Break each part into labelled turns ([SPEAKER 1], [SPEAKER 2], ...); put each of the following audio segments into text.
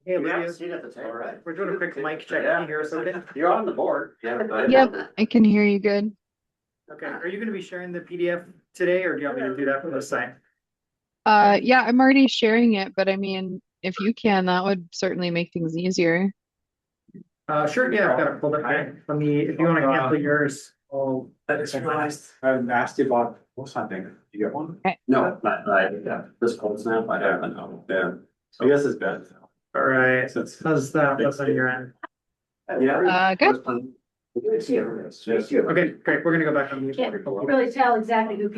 [SPEAKER 1] Hey,
[SPEAKER 2] You have a
[SPEAKER 1] Olivia,
[SPEAKER 2] seat at the table, right?
[SPEAKER 1] we're doing a quick mic check.
[SPEAKER 2] Yeah.
[SPEAKER 1] Can you hear us okay?
[SPEAKER 2] You're on the board. Yeah.
[SPEAKER 3] Yep, I can hear you good.
[SPEAKER 1] Okay, are you gonna be sharing the PDF today, or do you want me to do that from the site?
[SPEAKER 3] Yeah, I'm already sharing it, but I mean, if you can, that would certainly make things easier.
[SPEAKER 1] Sure, yeah, I've got it pulled up here. Let me, if you wanna cancel yours, I'll.
[SPEAKER 4] I just realized I haven't asked you about horse hunting. You get one?
[SPEAKER 2] No, yeah, this cold snap, I haven't, no.
[SPEAKER 4] Yeah. I guess it's bad.
[SPEAKER 1] All right,
[SPEAKER 4] Since
[SPEAKER 1] how's that, what's on your end?
[SPEAKER 2] Yeah.
[SPEAKER 3] Good.
[SPEAKER 1] Okay, great, we're gonna go back on mute.
[SPEAKER 5] Can't really tell exactly who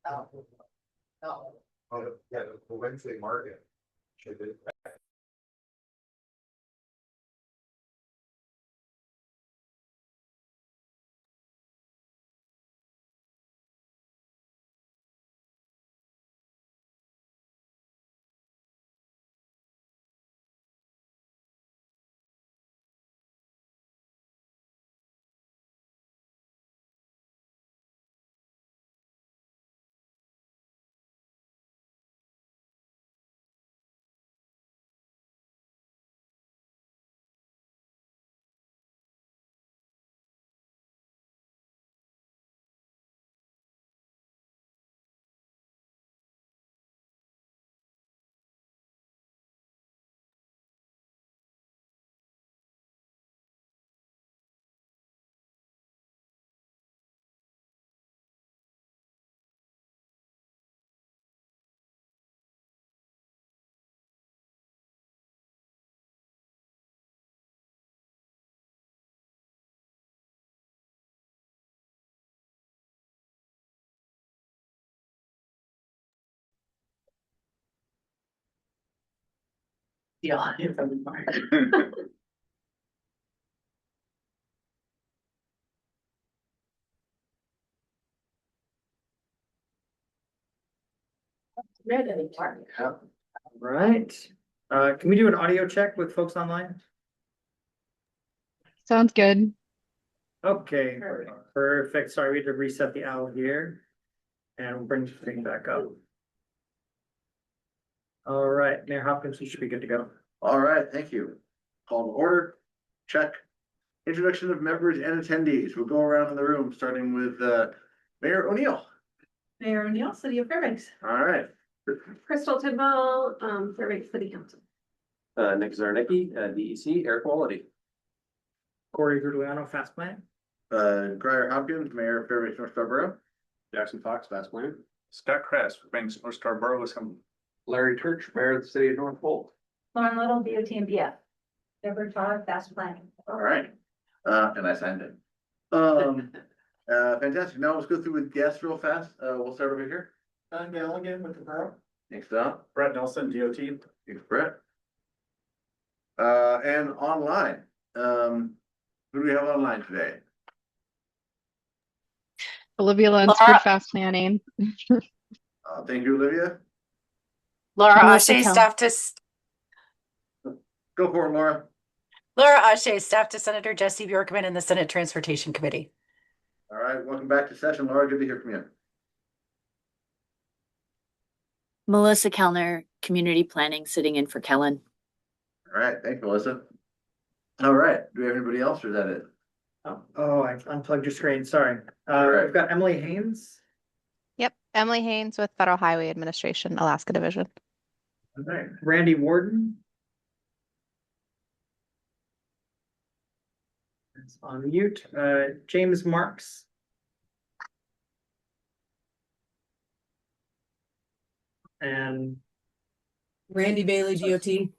[SPEAKER 6] Yeah, the Wednesday market. Should be.
[SPEAKER 1] Yeah.
[SPEAKER 5] Read anymore.
[SPEAKER 1] Right, can we do an audio check with folks online?
[SPEAKER 3] Sounds good.
[SPEAKER 1] Okay, perfect. Sorry, we had to reset the owl here. And we'll bring the thing back up. All right, Mayor Hopkins, you should be good to go.
[SPEAKER 7] All right, thank you. Call to order, check. Introduction of members and attendees. We'll go around in the room, starting with Mayor O'Neill.
[SPEAKER 5] Mayor O'Neill, City of Fairbanks.
[SPEAKER 7] All right.
[SPEAKER 5] Crystal Tidwell, Fairbanks City Council.
[SPEAKER 2] Nick Zarnicki, DEC Air Quality.
[SPEAKER 1] Corey Grugliano, Fast Plan.
[SPEAKER 7] Grier Hopkins, Mayor of Fairbanks North Star Borough.
[SPEAKER 2] Jackson Fox, Fast Plan.
[SPEAKER 4] Scott Kress, Banks North Star Borough, Wisconsin.
[SPEAKER 2] Larry Church, Mayor of the City of North Polk.
[SPEAKER 5] Lauren Little, DOT and BF. Deborah Todd, Fast Planning.
[SPEAKER 7] All right. And I signed it. Fantastic. Now let's go through with guests real fast. We'll start over here.
[SPEAKER 6] Don Galligan with the borough.
[SPEAKER 7] Thanks, Don.
[SPEAKER 4] Brett Nelson, DOT.
[SPEAKER 7] Thanks, Brett. And online, who do we have online today?
[SPEAKER 3] Olivia Lunsford, Fast Planning.
[SPEAKER 7] Thank you, Olivia.
[SPEAKER 8] Laura
[SPEAKER 9] Melissa
[SPEAKER 8] Ashe,
[SPEAKER 9] Kell.
[SPEAKER 8] staff to
[SPEAKER 7] Go for it, Laura.
[SPEAKER 8] Laura Ashe, staff to Senator Jesse Bjorkman in the Senate Transportation Committee.
[SPEAKER 7] All right, welcome back to session, Laura. Good to hear from you.
[SPEAKER 9] Melissa Kellner, Community Planning, sitting in for Kellen.
[SPEAKER 7] All right, thanks, Melissa. All right, do we have anybody else or is that it?
[SPEAKER 1] Oh, I unplugged your screen, sorry.
[SPEAKER 7] Alright.
[SPEAKER 1] We've got Emily Haynes.
[SPEAKER 10] Yep, Emily Haynes with Federal Highway Administration, Alaska Division.
[SPEAKER 1] All right, Randy Warden. It's on mute. James Marks. And
[SPEAKER 11] Randy Bailey, GOT.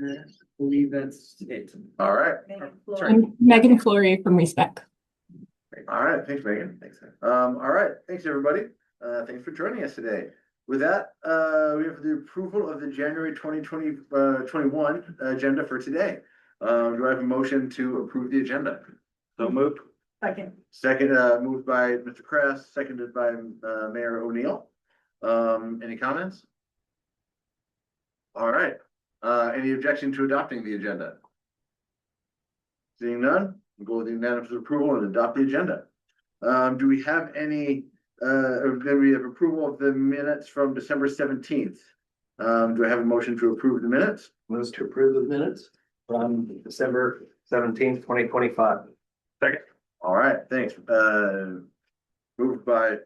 [SPEAKER 1] I believe that's it.
[SPEAKER 7] All right,
[SPEAKER 1] Sorry.
[SPEAKER 11] I'm Megan Flory from Respec.
[SPEAKER 7] all right, thanks, Megan. Thanks. All right, thanks, everybody. Thanks for joining us today. With that, we have the approval of the January 2021 agenda for today. Do I have a motion to approve the agenda?
[SPEAKER 2] So moved.
[SPEAKER 5] Second.
[SPEAKER 7] Second, moved by Mr. Kress, seconded by Mayor O'Neill. Any comments? All right, any objection to adopting the agenda? Seeing none, we'll go with the unanimous approval and adopt the agenda. Do we have any, do we have approval of the minutes from December 17th? Do I have a motion to approve the minutes?
[SPEAKER 2] Moves to approve the minutes from December 17th, 2025.
[SPEAKER 4] Second.
[SPEAKER 7] All right, thanks. Moved by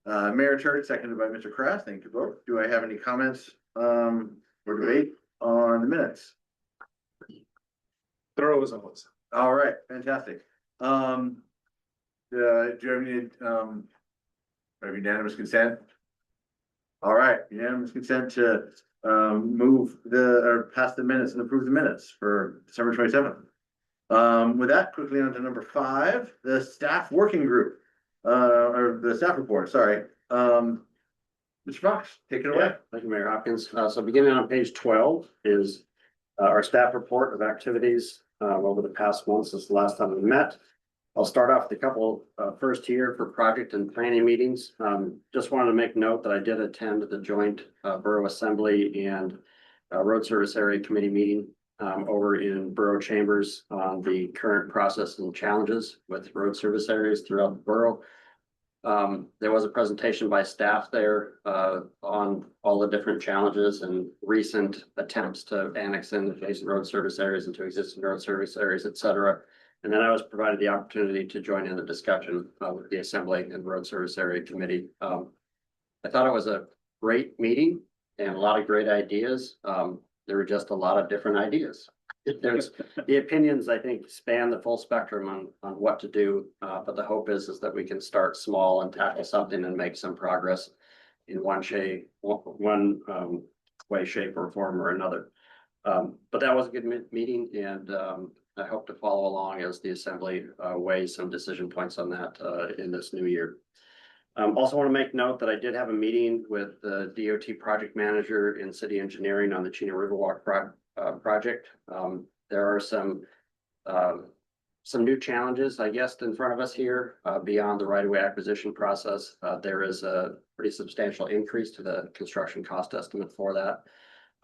[SPEAKER 7] Mayor Church, seconded by Mr. Kraft. Thank you both. Do I have any comments or debate on the minutes?
[SPEAKER 4] Thorough as always.
[SPEAKER 7] All right, fantastic. Do you have any unanimous consent? All right, unanimous consent to move or pass the minutes and approve the minutes for December 27th. With that, quickly on to number 5, the staff working group, or the staff report, sorry. Mr. Fox, take it away.
[SPEAKER 4] Thank you, Mayor Hopkins. So beginning on page 12 is our staff report of activities over the past month since the last time we met. I'll start off with a couple first here for project and planning meetings. Just wanted to make note that I did attend the joint Borough Assembly and Road Service Area Committee meeting over in Borough Chambers on the current process and challenges with road service areas throughout the borough. There was a presentation by staff there on all the different challenges and recent attempts to annex in adjacent road service areas into existing road service areas, et cetera. And then I was provided the opportunity to join in the discussion with the Assembly and Road Service Area Committee. I thought it was a great meeting and a lot of great ideas. There were just a lot of different ideas. There's the opinions, I think, span the full spectrum on what to do. But the hope is that we can start small and tackle something and make some progress in one way, shape, or form or another. But that was a good meeting, and I hope to follow along as the Assembly weighs some decision points on that in this new year. Also want to make note that I did have a meeting with the DOT project manager in city engineering on the Chena Riverwalk project. There are some new challenges, I guess, in front of us here beyond the right-of-way acquisition process. There is a pretty substantial increase to the construction cost estimate for that.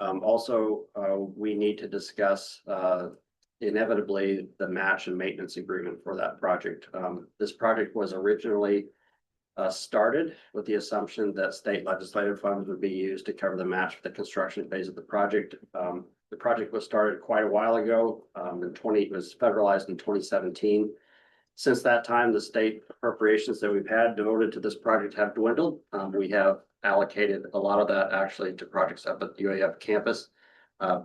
[SPEAKER 4] Also, we need to discuss inevitably the match and maintenance agreement for that project. This project was originally started with the assumption that state legislative funds would be used to cover the match for the construction phase of the project. The project was started quite a while ago. It was federalized in 2017. Since that time, the state appropriations that we've had devoted to this project have dwindled. We have allocated a lot of that actually to projects up at the UAF campus,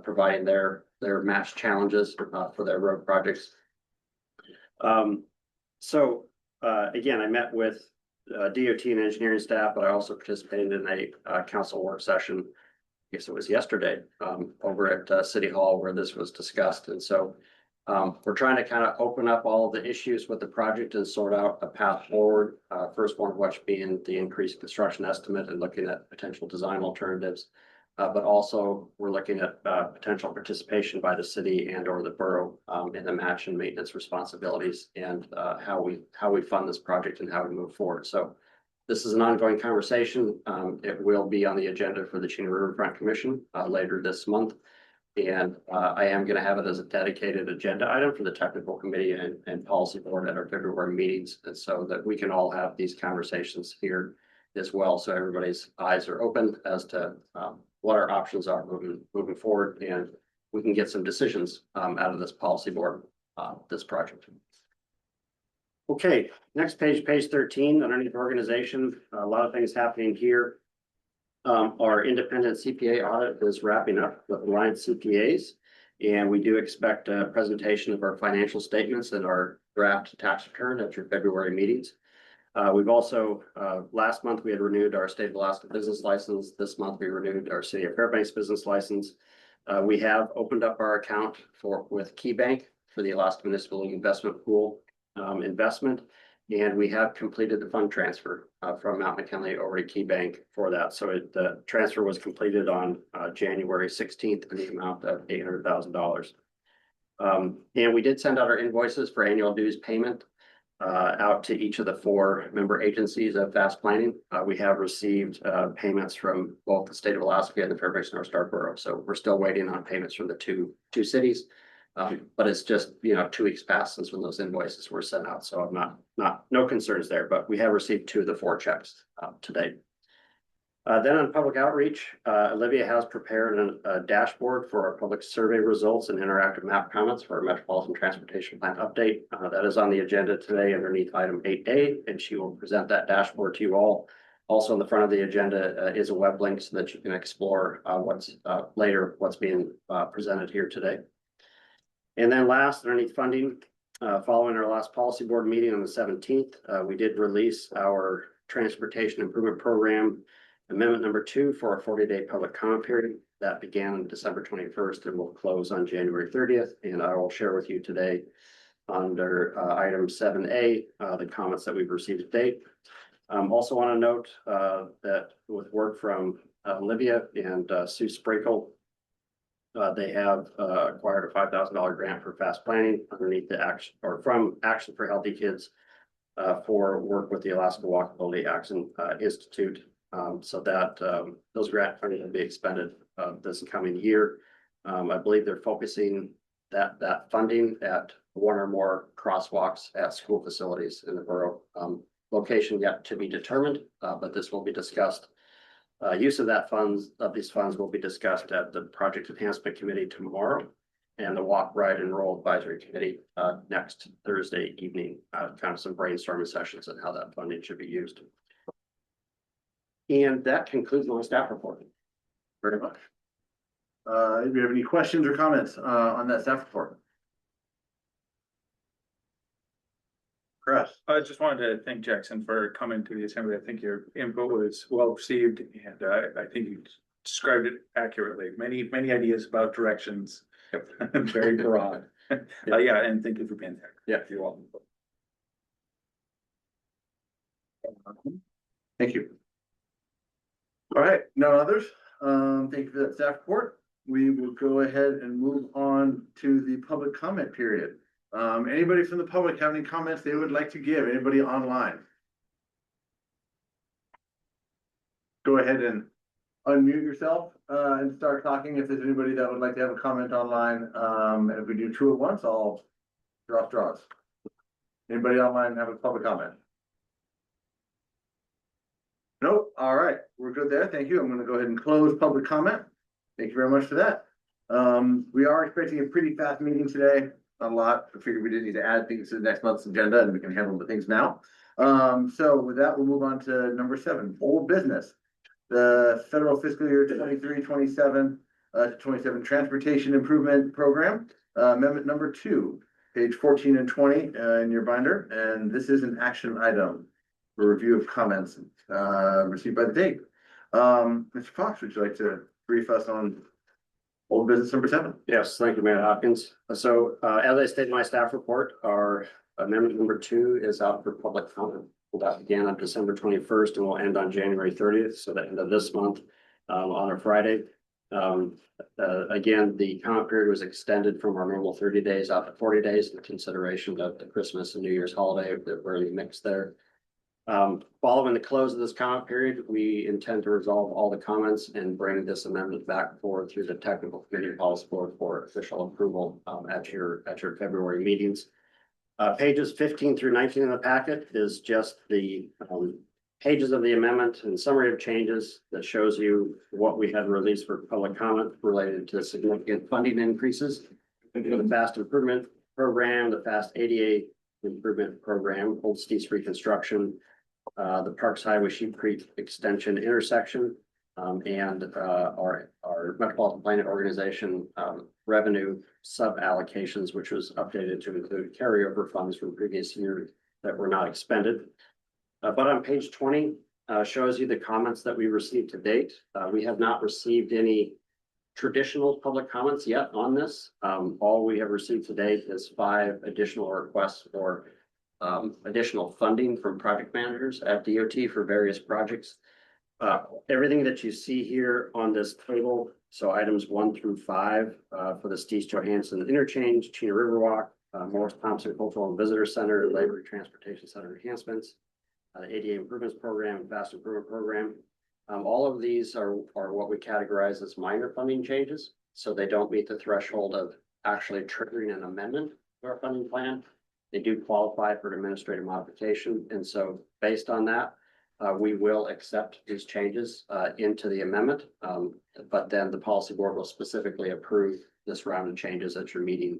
[SPEAKER 4] providing their match challenges for their road projects. Again, I met with DOT and engineering staff, but I also participated in a council work session. I guess it was yesterday over at City Hall where this was discussed. And so we're trying to kind of open up all of the issues with the project and sort out a path forward. First one of which being the increased construction estimate and looking at potential design alternatives. But also we're looking at potential participation by the city and or the borough in the match and maintenance responsibilities and how we fund this project and how we move forward. So this is an ongoing conversation. It will be on the agenda for the Chena Riverfront Commission later this month. And I am going to have it as a dedicated agenda item for the technical committee and policy board at our February meetings. And so that we can all have these conversations here as well. So everybody's eyes are open as to what our options are moving forward, and we can get some decisions out of this policy board, this project. Okay, next page 13, underneath organization, a lot of things happening here. Our independent CPA audit is wrapping up with Alliance CPAs, and we do expect a presentation of our financial statements and our draft tax return at your February meetings. We've also, last month we had renewed our state of Alaska business license. This month we renewed our city of Fairbanks business license. We have opened up our account with KeyBank for the Alaska Municipal League Investment Pool investment. And we have completed the fund transfer from Mount McKinley over to KeyBank for that. So the transfer was completed on January 16th in the amount of $800,000. And we did send out our invoices for annual dues payment out to each of the 4 member agencies of Fast Planning. We have received payments from both the state of Alaska and the Fairbanks North Star Borough. So we're still waiting on payments from the two cities. But it's just, 2 weeks past since when those invoices were sent out. So I'm no concerns there, but we have received 2 of the 4 checks to date. Then on public outreach, Olivia has prepared a dashboard for our public survey results and interactive map comments for our Metropolitan Transportation Plan update. That is on the agenda today underneath item 8A, and she will present that dashboard to you all. Also on the front of the agenda is a web link so that you can explore what's being presented here today. And then last, underneath funding, following our last policy board meeting on the 17th, we did release our transportation improvement program Amendment number 2 for a 40-day public comment period that began on December 21st and will close on January 30th. And I will share with you today under item 7A, the comments that we've received to date. Also want to note that with work from Olivia and Sue Sprinkle, they have acquired a $5,000 grant for fast planning underneath the action or from Action for Healthy Kids for work with the Alaska Walkability Action Institute. So that those grant funding will be expended this coming year. I believe they're focusing that funding at one or more crosswalks at school facilities in the borough. Location yet to be determined, but this will be discussed. Use of these funds will be discussed at the Project Enhancement Committee tomorrow and the Walk, Ride, and Roll Advisory Committee next Thursday evening. Kind of some brainstorming sessions on how that funding should be used. And that concludes my staff report.
[SPEAKER 7] Very much. Do you have any questions or comments on that staff report? Chris?
[SPEAKER 6] I just wanted to thank Jackson for coming to the assembly. I think your input was well received, and I think you described it accurately. Many ideas about directions, very broad. Yeah, and thank you for being there.
[SPEAKER 4] Yeah,
[SPEAKER 6] you're welcome.
[SPEAKER 7] Thank you. All right, no others. Thank you for that staff report. We will go ahead and move on to the public comment period. Anybody from the public have any comments they would like to give? Anybody online? Go ahead and unmute yourself and start talking if there's anybody that would like to have a comment online. And if we do two at once, I'll draw straws. Anybody online have a public comment? Nope. All right, we're good there. Thank you. I'm going to go ahead and close public comment. Thank you very much for that. We are expecting a pretty fast meeting today. Not a lot. I figured we didn't need to add things to the next month's agenda and we can handle the things now. So with that, we'll move on to number 7, old business. The federal fiscal year 23-27 to 27 transportation improvement program, amendment number 2, page 14 and 20 in your binder. And this is an action item for review of comments received by the date. Mr. Fox, would you like to brief us on old business number 7?
[SPEAKER 4] Yes, thank you, Mayor Hopkins. So as I stated in my staff report, our amendment number 2 is out for public comment. That began on December 21st and will end on January 30th. So the end of this month on a Friday. Again, the comment period was extended from our normal 30 days out to 40 days in consideration of the Christmas and New Year's holiday that were mixed there. Following the close of this comment period, we intend to resolve all the comments and bring this amendment back forward through the technical committee policy board for official approval at your February meetings. Pages 15 through 19 in the packet is just the pages of the amendment and summary of changes that shows you what we had released for public comment related to significant funding increases for the fast improvement program, the fast ADA improvement program, Old Steve's reconstruction, the Parks Highway Sheep Creek Extension intersection, and our Metropolitan Planning Organization revenue sub allocations, which was updated to include carryover funds from previous years that were not expended. But on page 20 shows you the comments that we received to date. We have not received any traditional public comments yet on this. All we have received to date is 5 additional requests for additional funding from project managers at DOT for various projects. Everything that you see here on this table, so items 1 through 5 for the Steves Johansson Interchange, Chena Riverwalk, Morris Thompson Cultural and Visitor Center, Labor Transportation Center enhancements, ADA improvements program, and fast improvement program. All of these are what we categorize as minor funding changes. So they don't meet the threshold of actually triggering an amendment to our funding plan. They do qualify for an administrative modification. And so based on that, we will accept these changes into the amendment. But then the policy board will specifically approve this round of changes at your meeting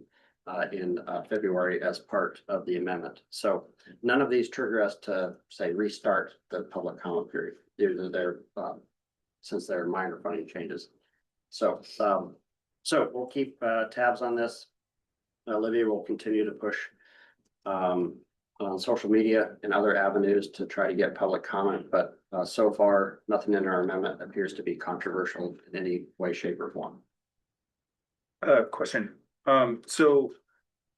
[SPEAKER 4] in February as part of the amendment. So none of these trigger us to say restart the public comment period. They're since they're minor funding changes. So we'll keep tabs on this. Olivia will continue to push on social media and other avenues to try to get public comment, but So far, nothing in our amendment appears to be controversial in any way, shape, or form.
[SPEAKER 6] Question, so,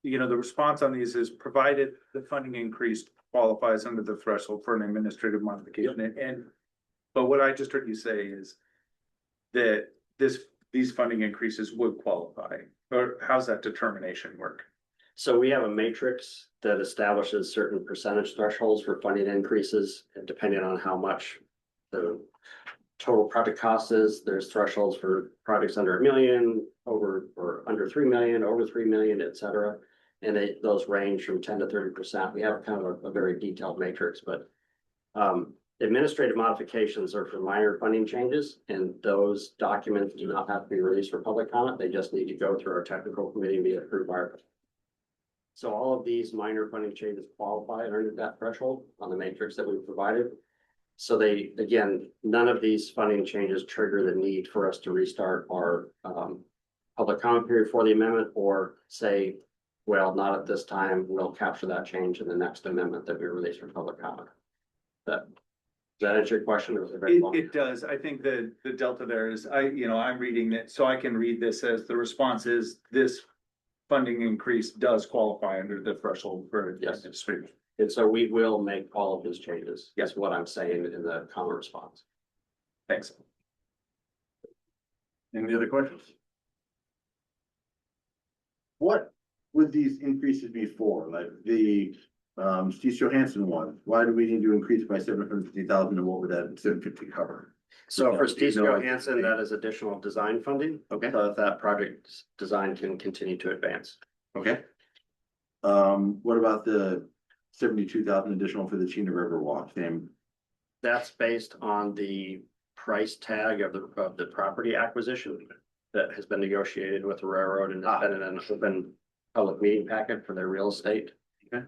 [SPEAKER 6] you know, the response on these is provided the funding increase qualifies under the threshold for an administrative modification and. But what I just heard you say is that these funding increases would qualify, or how's that determination work?
[SPEAKER 4] So we have a matrix that establishes certain percentage thresholds for funding increases, and depending on how much the total project cost is, there's thresholds for projects under 1 million, over or under 3 million, over 3 million, et cetera. And those range from 10 to 30%. We have kind of a very detailed matrix, but administrative modifications are for minor funding changes, and those documents do not have to be released for public comment. They just need to go through our technical committee and be approved by our. So all of these minor funding changes qualify under that threshold on the matrix that we provided. So they, again, none of these funding changes trigger the need for us to restart our public comment period for the amendment, or say, well, not at this time, we'll capture that change in the next amendment that we release for public comment. Does that answer your question? Or was it very long?
[SPEAKER 6] It does. I think the delta there is, I'm reading it, so I can read this as the response is this funding increase does qualify under the threshold for.
[SPEAKER 4] Yes. And so we will make all of those changes.
[SPEAKER 6] Yes.
[SPEAKER 4] That's what I'm saying in the comment response.
[SPEAKER 6] Thanks.
[SPEAKER 7] Any other questions? What would these increases be for? Like the Steve Johansson one, why do we need to increase by 750,000 and what would that 750 cover?
[SPEAKER 4] So for
[SPEAKER 7] Yeah,
[SPEAKER 4] Steve
[SPEAKER 7] no,
[SPEAKER 4] Johansson, that is additional design funding.
[SPEAKER 7] Okay.
[SPEAKER 4] So that project design can continue to advance.
[SPEAKER 7] Okay. What about the 72,000 additional for the Chena River Walk? Same.
[SPEAKER 4] That's based on the price tag of the property acquisition that has been negotiated with the railroad, and it's been in an open public meeting packet for their real estate.
[SPEAKER 7] Okay.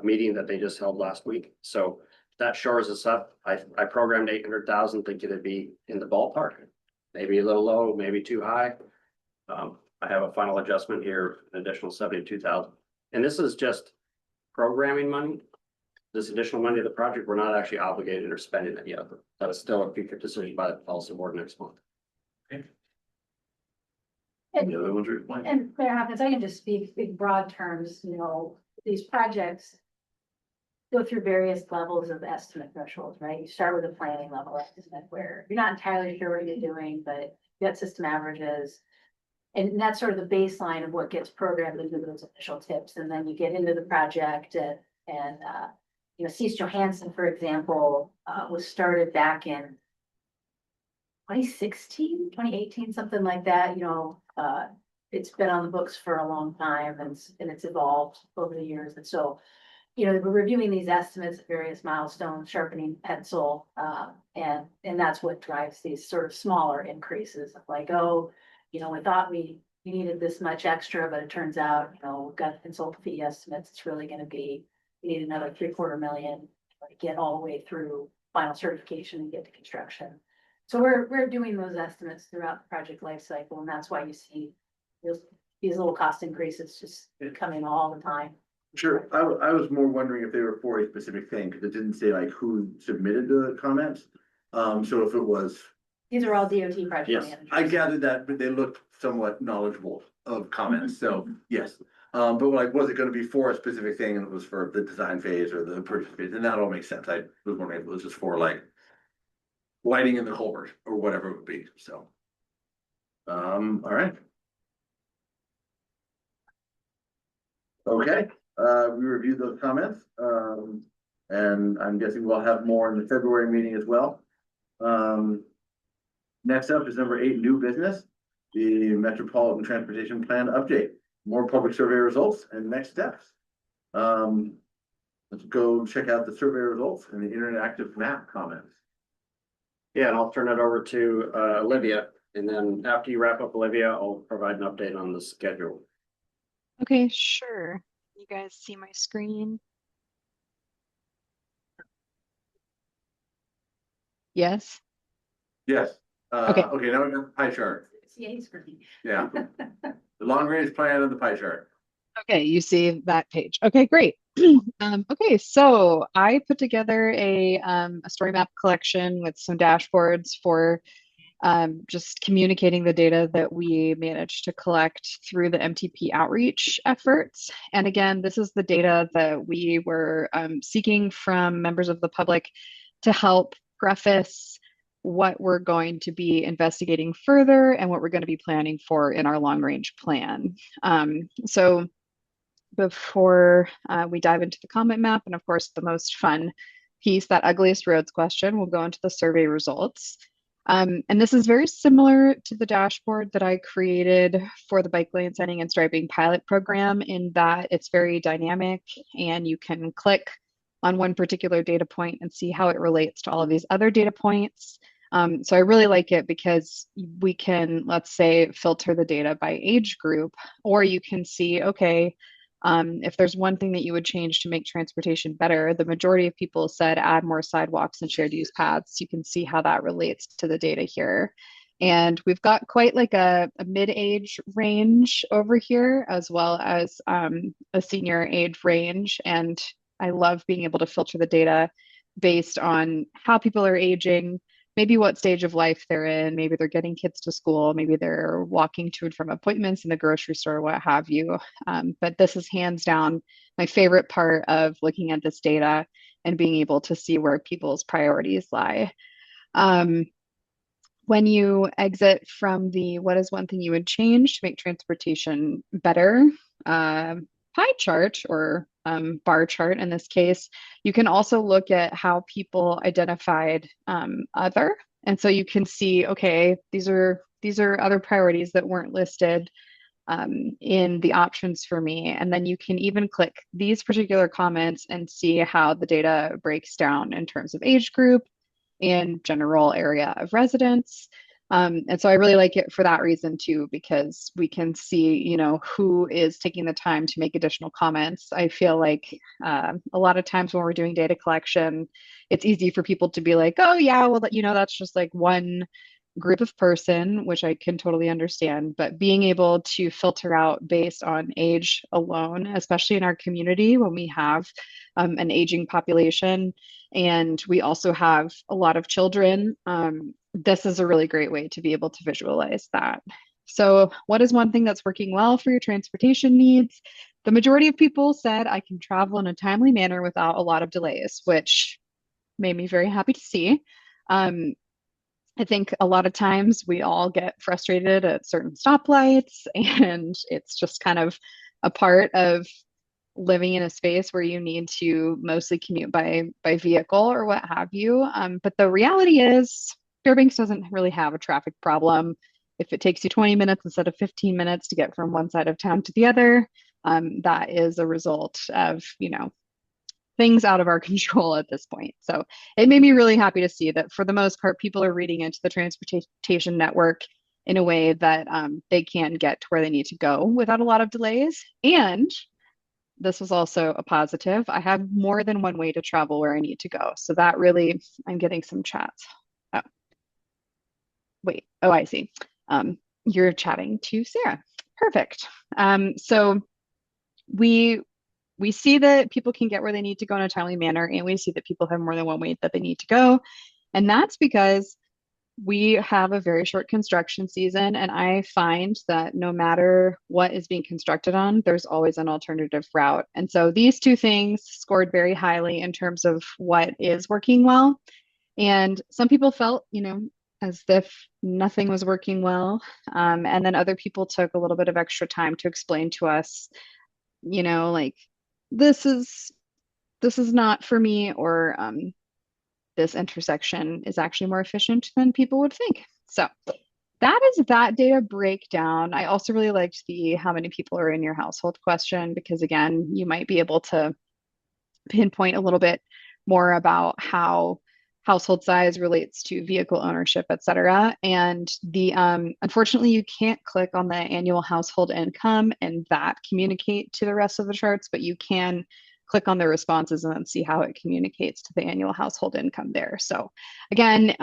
[SPEAKER 4] Meeting that they just held last week. So that shores us up. I programmed 800,000 thinking it'd be in the ballpark, maybe a little low, maybe too high. I have a final adjustment here, an additional 72,000. And this is just programming money. This additional money of the project, we're not actually obligated or spending it yet. That is still a future decision by the policy board next month.
[SPEAKER 7] The other ones are explained.
[SPEAKER 5] And Mayor Hopkins, I can just speak in broad terms, these projects go through various levels of estimate thresholds, right? You start with a planning level estimate where you're not entirely sure what you're doing, but you get system averages. And that's sort of the baseline of what gets programmed into those initial tips. And then you get into the project and Cease Johansson, for example, was started back in 2016, 2018, something like that, it's been on the books for a long time and it's evolved over the years. And so, we're reviewing these estimates at various milestones, sharpening pencil, and that's what drives these sort of smaller increases of like, we thought we needed this much extra, but it turns out, we've got consult fee estimates. It's really going to be, we need another $750,000 to get all the way through final certification and get to construction. So we're doing those estimates throughout the project life cycle, and that's why you see these little cost increases just coming all the time.
[SPEAKER 7] Sure, I was more wondering if they were for a specific thing, because it didn't say like who submitted the comments. So if it was,
[SPEAKER 5] These are all DOT project
[SPEAKER 4] Yes,
[SPEAKER 5] managers.
[SPEAKER 7] I gathered that, but they looked somewhat knowledgeable of comments, so yes. But like, was it gonna be for a specific thing and it was for the design phase or the purchase phase? And that all makes sense. I was wondering if it was just for like lighting in the culvert or whatever it would be, so. All right. Okay, we reviewed those comments, and I'm guessing we'll have more in the February meeting as well. Next up is number 8, new business, the Metropolitan Transportation Plan update, more public survey results and next steps. Let's go check out the survey results and the interactive map comments.
[SPEAKER 4] Yeah, and I'll turn it over to Olivia, and then after you wrap up, Olivia, I'll provide an update on the schedule.
[SPEAKER 3] Okay, sure. You guys see my screen? Yes?
[SPEAKER 7] Yes,
[SPEAKER 3] Okay.
[SPEAKER 7] okay, now we got the pie chart,
[SPEAKER 5] CA screen.
[SPEAKER 7] yeah. The long range plan of the pie chart.
[SPEAKER 3] Okay, you see that page. Okay, great. Okay, so I put together a story map collection with some dashboards for just communicating the data that we managed to collect through the MTP outreach efforts. And again, this is the data that we were seeking from members of the public to help preface what we're going to be investigating further and what we're going to be planning for in our long range plan. So before we dive into the comment map, and of course, the most fun piece, that ugliest roads question, we'll go into the survey results. And this is very similar to the dashboard that I created for the bike lane setting and striping pilot program in that it's very dynamic and you can click on one particular data point and see how it relates to all of these other data points. So I really like it because we can, let's say, filter the data by age group, or you can see, okay, if there's one thing that you would change to make transportation better, the majority of people said add more sidewalks and shared use paths. You can see how that relates to the data here. And we've got quite like a mid-age range over here, as well as a senior age range. And I love being able to filter the data based on how people are aging, maybe what stage of life they're in, maybe they're getting kids to school, maybe they're walking to and from appointments in the grocery store, what have you. But this is hands down my favorite part of looking at this data and being able to see where people's priorities lie. When you exit from the what is one thing you would change to make transportation better pie chart or bar chart in this case, you can also look at how people identified other. And so you can see, okay, these are other priorities that weren't listed in the options for me. And then you can even click these particular comments and see how the data breaks down in terms of age group and general area of residence. And so I really like it for that reason too, because we can see, you know, who is taking the time to make additional comments. I feel like a lot of times when we're doing data collection, it's easy for people to be like, oh yeah, well, you know, that's just like one group of person, which I can totally understand, but being able to filter out based on age alone, especially in our community when we have an aging population and we also have a lot of children, this is a really great way to be able to visualize that. So what is one thing that's working well for your transportation needs? The majority of people said I can travel in a timely manner without a lot of delays, which made me very happy to see. I think a lot of times we all get frustrated at certain stoplights, and it's just kind of a part of living in a space where you need to mostly commute by vehicle or what have you. But the reality is Fairbanks doesn't really have a traffic problem. If it takes you 20 minutes instead of 15 minutes to get from one side of town to the other, that is a result of, you know, things out of our control at this point. So it made me really happy to see that for the most part, people are reading into the transportation network in a way that they can get to where they need to go without a lot of delays. And this was also a positive. I have more than one way to travel where I need to go. So that really, I'm getting some chats. Oh, wait. Oh, I see. You're chatting to Sarah. Perfect. So we see that people can get where they need to go in a timely manner, and we see that people have more than one way that they need to go. And that's because we have a very short construction season, and I find that no matter what is being constructed on, there's always an alternative route. And so these two things scored very highly in terms of what is working well. And some people felt, you know, as if nothing was working well. And then other people took a little bit of extra time to explain to us, you know, like, this is not for me, or this intersection is actually more efficient than people would think. So that is that data breakdown. I also really liked the how many people are in your household question, because again, you might be able to pinpoint a little bit more about how household size relates to vehicle ownership, et cetera. And the unfortunately, you can't click on the annual household income and that communicate to the rest of the charts, but you can click on the responses and then see how it communicates to the annual household income there. So again,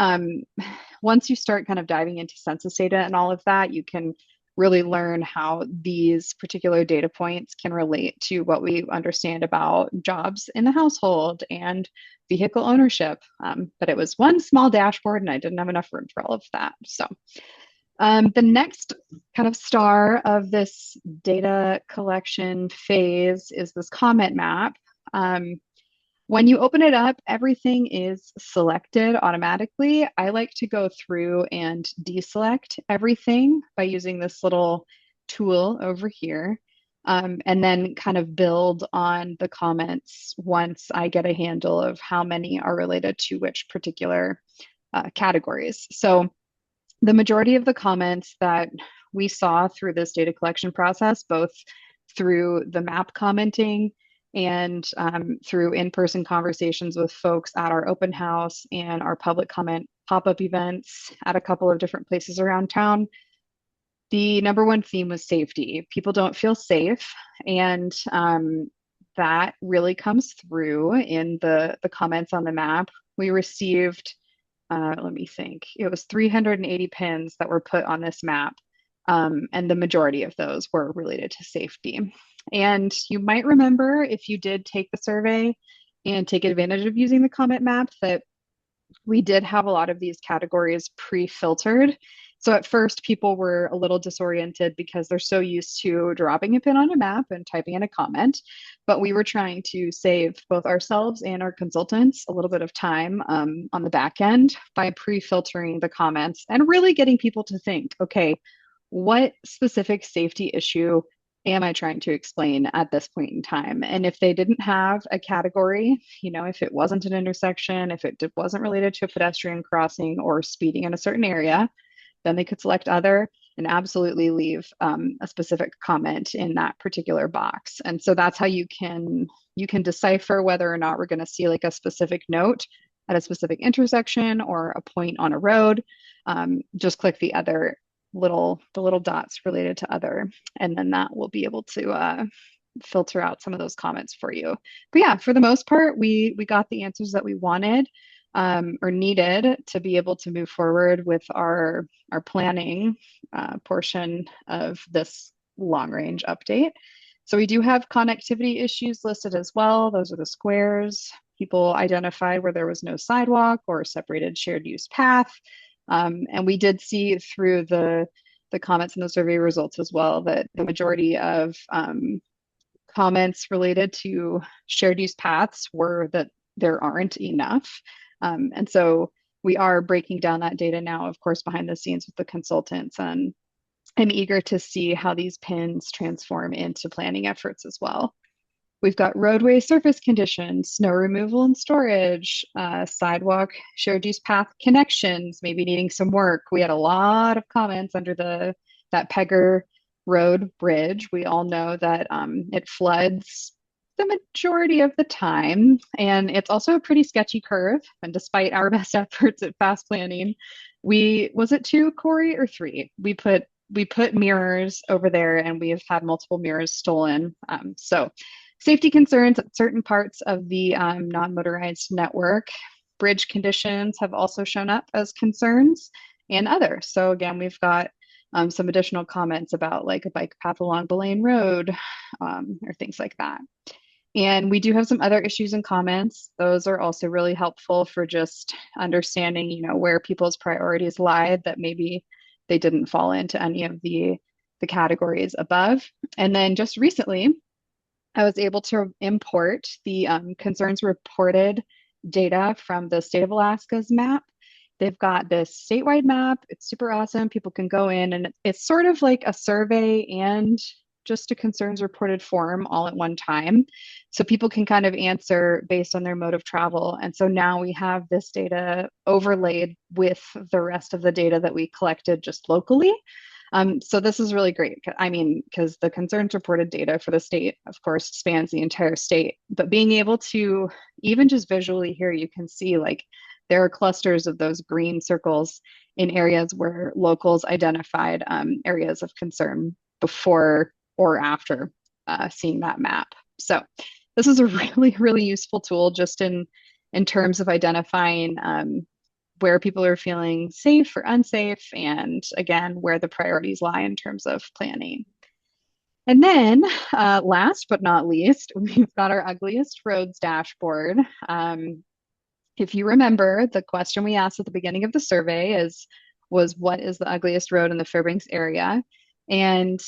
[SPEAKER 3] once you start kind of diving into census data and all of that, you can really learn how these particular data points can relate to what we understand about jobs in the household and vehicle ownership. But it was one small dashboard and I didn't have enough room for all of that. So the next kind of star of this data collection phase is this comment map. When you open it up, everything is selected automatically. I like to go through and deselect everything by using this little tool over here, and then kind of build on the comments once I get a handle of how many are related to which particular categories. So the majority of the comments that we saw through this data collection process, both through the map commenting and through in-person conversations with folks at our open house and our public comment pop-up events at a couple of different places around town, the number one theme was safety. People don't feel safe, and that really comes through in the comments on the map. We received, let me think, it was 380 pins that were put on this map, and the majority of those were related to safety. And you might remember, if you did take the survey and take advantage of using the comment map, that we did have a lot of these categories pre-filtered. So at first, people were a little disoriented because they're so used to dropping a pin on a map and typing in a comment. But we were trying to save both ourselves and our consultants a little bit of time on the back end by pre-filtering the comments and really getting people to think, okay, what specific safety issue am I trying to explain at this point in time? And if they didn't have a category, if it wasn't an intersection, if it wasn't related to a pedestrian crossing or speeding in a certain area, then they could select other and absolutely leave a specific comment in that particular box. And so that's how you can decipher whether or not we're going to see like a specific note at a specific intersection or a point on a road. Just click the other little dots related to other, and then that will be able to filter out some of those comments for you. But yeah, for the most part, we got the answers that we wanted or needed to be able to move forward with our planning portion of this long range update. So we do have connectivity issues listed as well. Those are the squares. People identified where there was no sidewalk or separated shared use path. And we did see through the comments in the survey results as well that the majority of comments related to shared use paths were that there aren't enough. And so we are breaking down that data now, of course, behind the scenes with the consultants, and I'm eager to see how these pins transform into planning efforts as well. We've got roadway surface conditions, snow removal and storage, sidewalk, shared use path connections, maybe needing some work. We had a lot of comments under that Pegger Road bridge. We all know that it floods the majority of the time, and it's also a pretty sketchy curve. And despite our best efforts at fast planning, was it 2, Corey, or 3? We put mirrors over there, and we have had multiple mirrors stolen. So safety concerns at certain parts of the non-motorized network. Bridge conditions have also shown up as concerns, and others. So again, we've got some additional comments about like a bike path along Belane Road or things like that. And we do have some other issues and comments. Those are also really helpful for just understanding, where people's priorities lie, that maybe they didn't fall into any of the categories above. And then just recently, I was able to import the concerns reported data from the state of Alaska's map. They've got this statewide map. It's super awesome. People can go in, and it's sort of like a survey and just a concerns reported form all at one time. So people can kind of answer based on their mode of travel. And so now we have this data overlaid with the rest of the data that we collected just locally. So this is really great. I mean, because the concerns reported data for the state, of course, spans the entire state. But being able to even just visually here, you can see like there are clusters of those green circles in areas where locals identified areas of concern before or after seeing that map. So this is a really, really useful tool just in terms of identifying where people are feeling safe or unsafe, and again, where the priorities lie in terms of planning. And then, last but not least, we've got our ugliest roads dashboard. If you remember, the question we asked at the beginning of the survey was what is the ugliest road in the Fairbanks area? And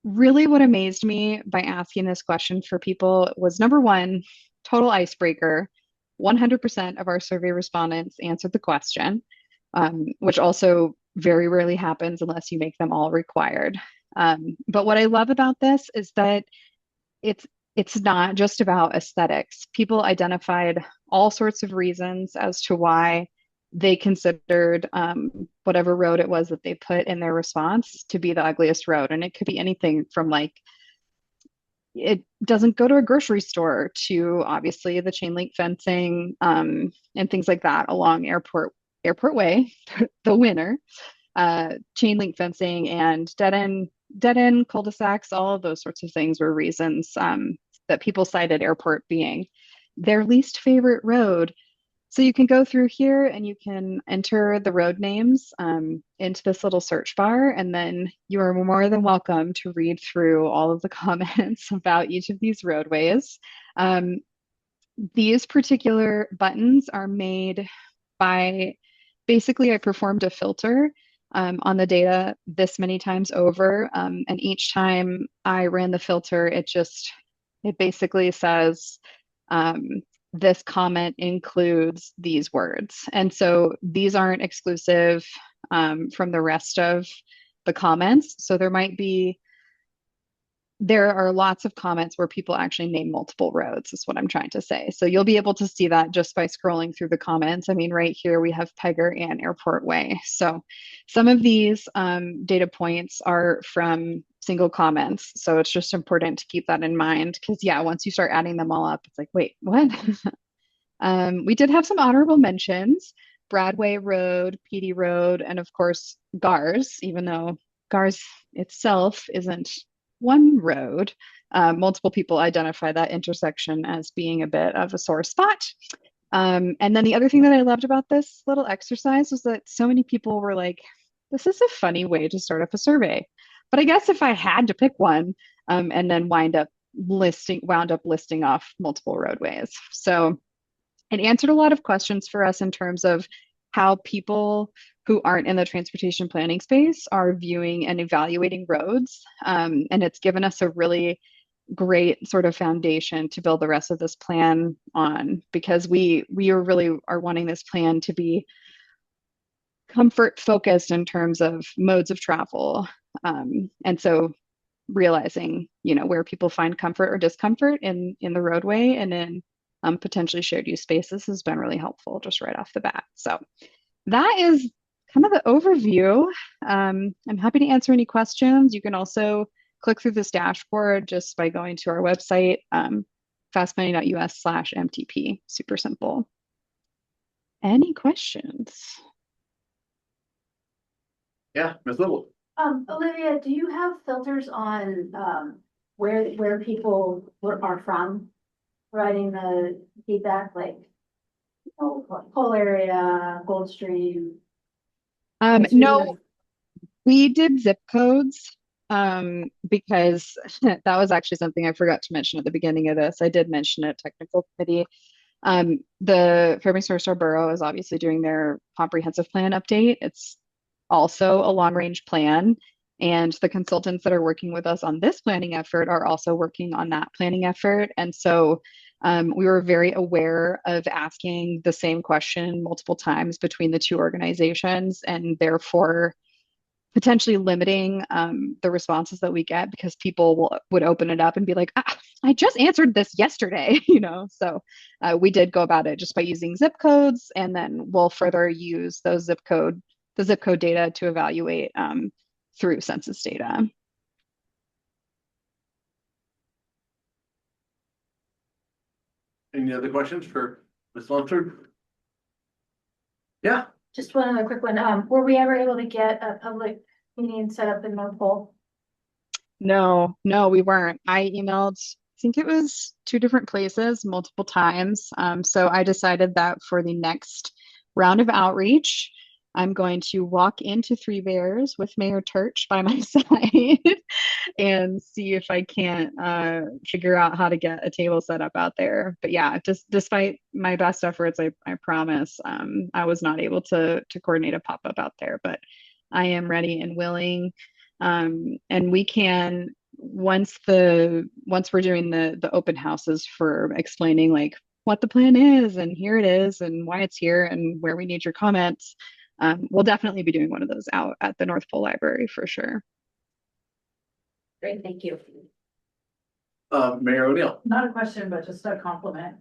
[SPEAKER 3] really what amazed me by asking this question for people was number one, total icebreaker. 100% of our survey respondents answered the question, which also very rarely happens unless you make them all required. But what I love about this is that it's not just about aesthetics. People identified all sorts of reasons as to why they considered whatever road it was that they put in their response to be the ugliest road. And it could be anything from like, it doesn't go to a grocery store to obviously the chain link fencing and things like that along Airport Way, the winner, chain link fencing and dead end cul-de-sacs, all of those sorts of things were reasons that people cited Airport being their least favorite road. So you can go through here and you can enter the road names into this little search bar, and then you are more than welcome to read through all of the comments about each of these roadways. These particular buttons are made by, basically I performed a filter on the data this many times over, and each time I ran the filter, it basically says, this comment includes these words. And so these aren't exclusive from the rest of the comments. So there are lots of comments where people actually name multiple roads, is what I'm trying to say. So you'll be able to see that just by scrolling through the comments. I mean, right here we have Pegger and Airport Way. So some of these data points are from single comments. So it's just important to keep that in mind because yeah, once you start adding them all up, it's like, wait, what? We did have some honorable mentions, Bradway Road, PD Road, and of course, GARS, even though GARS itself isn't one road. Multiple people identify that intersection as being a bit of a sore spot. And then the other thing that I loved about this little exercise was that so many people were like, this is a funny way to start up a survey. But I guess if I had to pick one and then wound up listing off multiple roadways. So it answered a lot of questions for us in terms of how people who aren't in the transportation planning space are viewing and evaluating roads. And it's given us a really great sort of foundation to build the rest of this plan on, because we are wanting this plan to be comfort focused in terms of modes of travel. And so realizing, where people find comfort or discomfort in the roadway and in potentially shared use spaces has been really helpful just right off the bat. So that is kind of the overview. I'm happy to answer any questions. You can also click through this dashboard just by going to our website, fastmoney.us/MTP. Super simple. Any questions?
[SPEAKER 7] Yeah, Ms. Little.
[SPEAKER 5] Olivia, do you have filters on where people are from, providing the feedback, like whole area, Goldstream?
[SPEAKER 3] No, we did zip codes because that was actually something I forgot to mention at the beginning of this. I did mention it, technical committee. The Fairbanks North Star Borough is obviously doing their comprehensive plan update. It's also a long range plan. And the consultants that are working with us on this planning effort are also working on that planning effort. And so we were very aware of asking the same question multiple times between the two organizations, and therefore potentially limiting the responses that we get, because people would open it up and be like, I just answered this yesterday, So we did go about it just by using zip codes, and then we'll further use the zip code data to evaluate through census data.
[SPEAKER 7] Any other questions for Ms. Lunsford? Yeah.
[SPEAKER 5] Just one other quick one. Were we ever able to get a public meeting set up in North Pole?
[SPEAKER 3] No, we weren't. I emailed, I think it was 2 different places multiple times. So I decided that for the next round of outreach. I'm going to walk into Three Bears with Mayor Turch by my side and see if I can't figure out how to get a table set up out there. But yeah, just despite my best efforts, I promise I was not able to coordinate a pop-up out there, but I am ready and willing. And we can once we're doing the open houses for explaining like what the plan is and here it is and why it's here and where we need your comments. We'll definitely be doing one of those out at the North Pole Library for sure.
[SPEAKER 5] Great, thank you.
[SPEAKER 7] Mayor O'Neill.
[SPEAKER 11] Not a question, but just a compliment.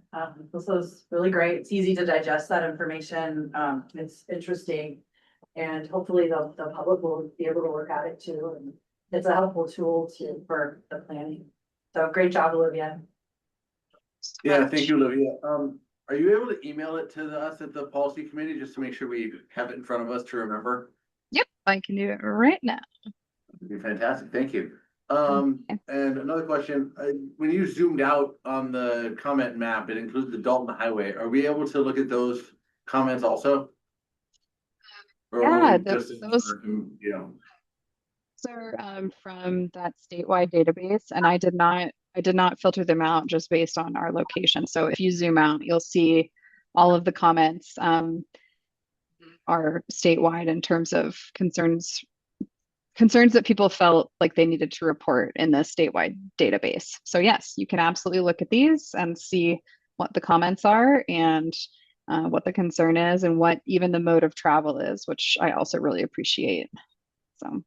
[SPEAKER 11] This was really great. It's easy to digest that information. It's interesting. And hopefully the public will be able to work at it too. And it's a helpful tool for the planning. So great job, Olivia.
[SPEAKER 7] Yeah, thank you, Olivia. Are you able to email it to us at the policy committee just to make sure we have it in front of us to remember?
[SPEAKER 3] Yep, I can do it right now.
[SPEAKER 7] That'd be fantastic. Thank you. And another question, when you zoomed out on the comment map, it includes the Dalton Highway. Are we able to look at those comments also? Or
[SPEAKER 3] Yeah,
[SPEAKER 7] just
[SPEAKER 3] those
[SPEAKER 7] you know.
[SPEAKER 3] are from that statewide database, and I did not filter them out just based on our location. So if you zoom out, you'll see all of the comments are statewide in terms of concerns that people felt like they needed to report in the statewide database. So yes, you can absolutely look at these and see what the comments are and what the concern is and what even the mode of travel is, which I also really appreciate. So.